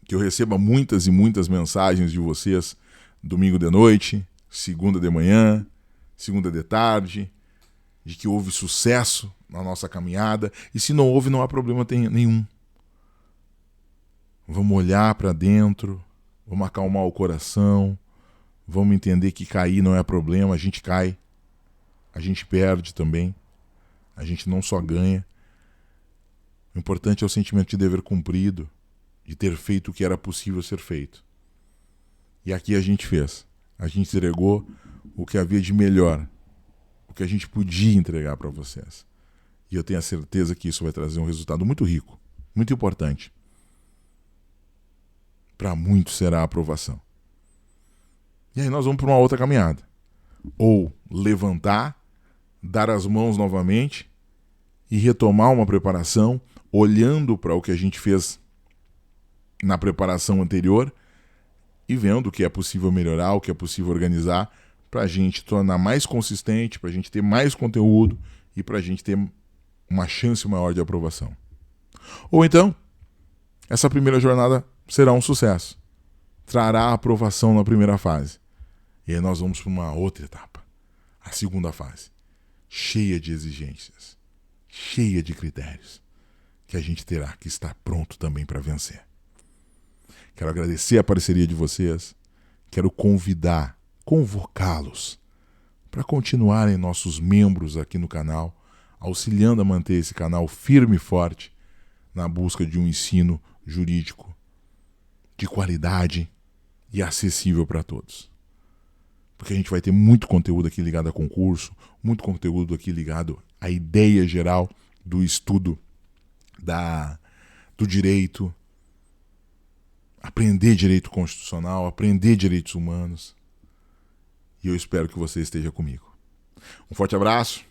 A: que eu receba muitas e muitas mensagens de vocês domingo de noite, segunda de manhã, segunda de tarde, de que houve sucesso na nossa caminhada. E se não houve, não há problema nenhum. Vamos olhar para dentro, vamos acalmar o coração, vamos entender que cair não é problema. A gente cai, a gente perde também, a gente não só ganha. O importante é o sentimento de dever cumprido, de ter feito o que era possível ser feito. E aqui a gente fez. A gente entregou o que havia de melhor, o que a gente podia entregar para vocês. E eu tenho a certeza que isso vai trazer um resultado muito rico, muito importante. Para muitos será a aprovação. E aí nós vamos para uma outra caminhada. Ou levantar, dar as mãos novamente e retomar uma preparação, olhando para o que a gente fez na preparação anterior e vendo o que é possível melhorar, o que é possível organizar, para a gente tornar mais consistente, para a gente ter mais conteúdo e para a gente ter uma chance maior de aprovação. Ou então, essa primeira jornada será um sucesso. Trará a aprovação na primeira fase. E aí nós vamos para uma outra etapa, a segunda fase, cheia de exigências, cheia de critérios, que a gente terá que estar pronto também para vencer. Quero agradecer a parceria de vocês, quero convocá-los para continuarem nossos membros aqui no canal, auxiliando a manter esse canal firme e forte na busca de um ensino jurídico de qualidade e acessível para todos. Porque a gente vai ter muito conteúdo aqui ligado a concurso, muito conteúdo aqui ligado à ideia geral do estudo do direito, aprender direito constitucional, aprender direitos humanos. E eu espero que você esteja comigo. Um forte abraço.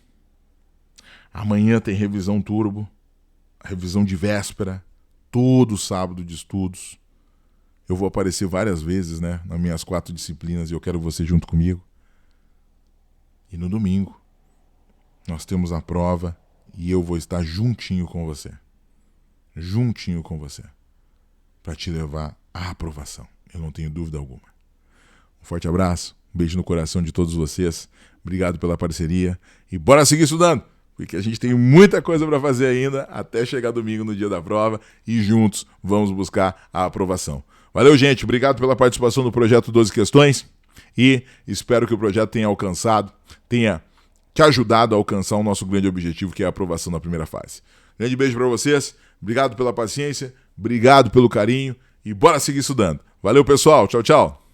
A: Amanhã tem revisão turbo, revisão de véspera, todo sábado de estudos. Eu vou aparecer várias vezes, né, nas minhas 4 disciplinas e eu quero você junto comigo. E no domingo, nós temos a prova e eu vou estar juntinho com você. Juntinho com você. Para te levar à aprovação. Eu não tenho dúvida alguma. Um forte abraço, um beijo no coração de todos vocês. Obrigado pela parceria. E bora seguir estudando, porque a gente tem muita coisa para fazer ainda até chegar domingo no dia da prova e juntos vamos buscar a aprovação. Valeu, gente. Obrigado pela participação no projeto 12 Questões e espero que o projeto tenha te ajudado a alcançar o nosso grande objetivo, que é a aprovação na primeira fase. Grande beijo para vocês. Obrigado pela paciência, obrigado pelo carinho e bora seguir estudando. Valeu, pessoal. Tchau, tchau.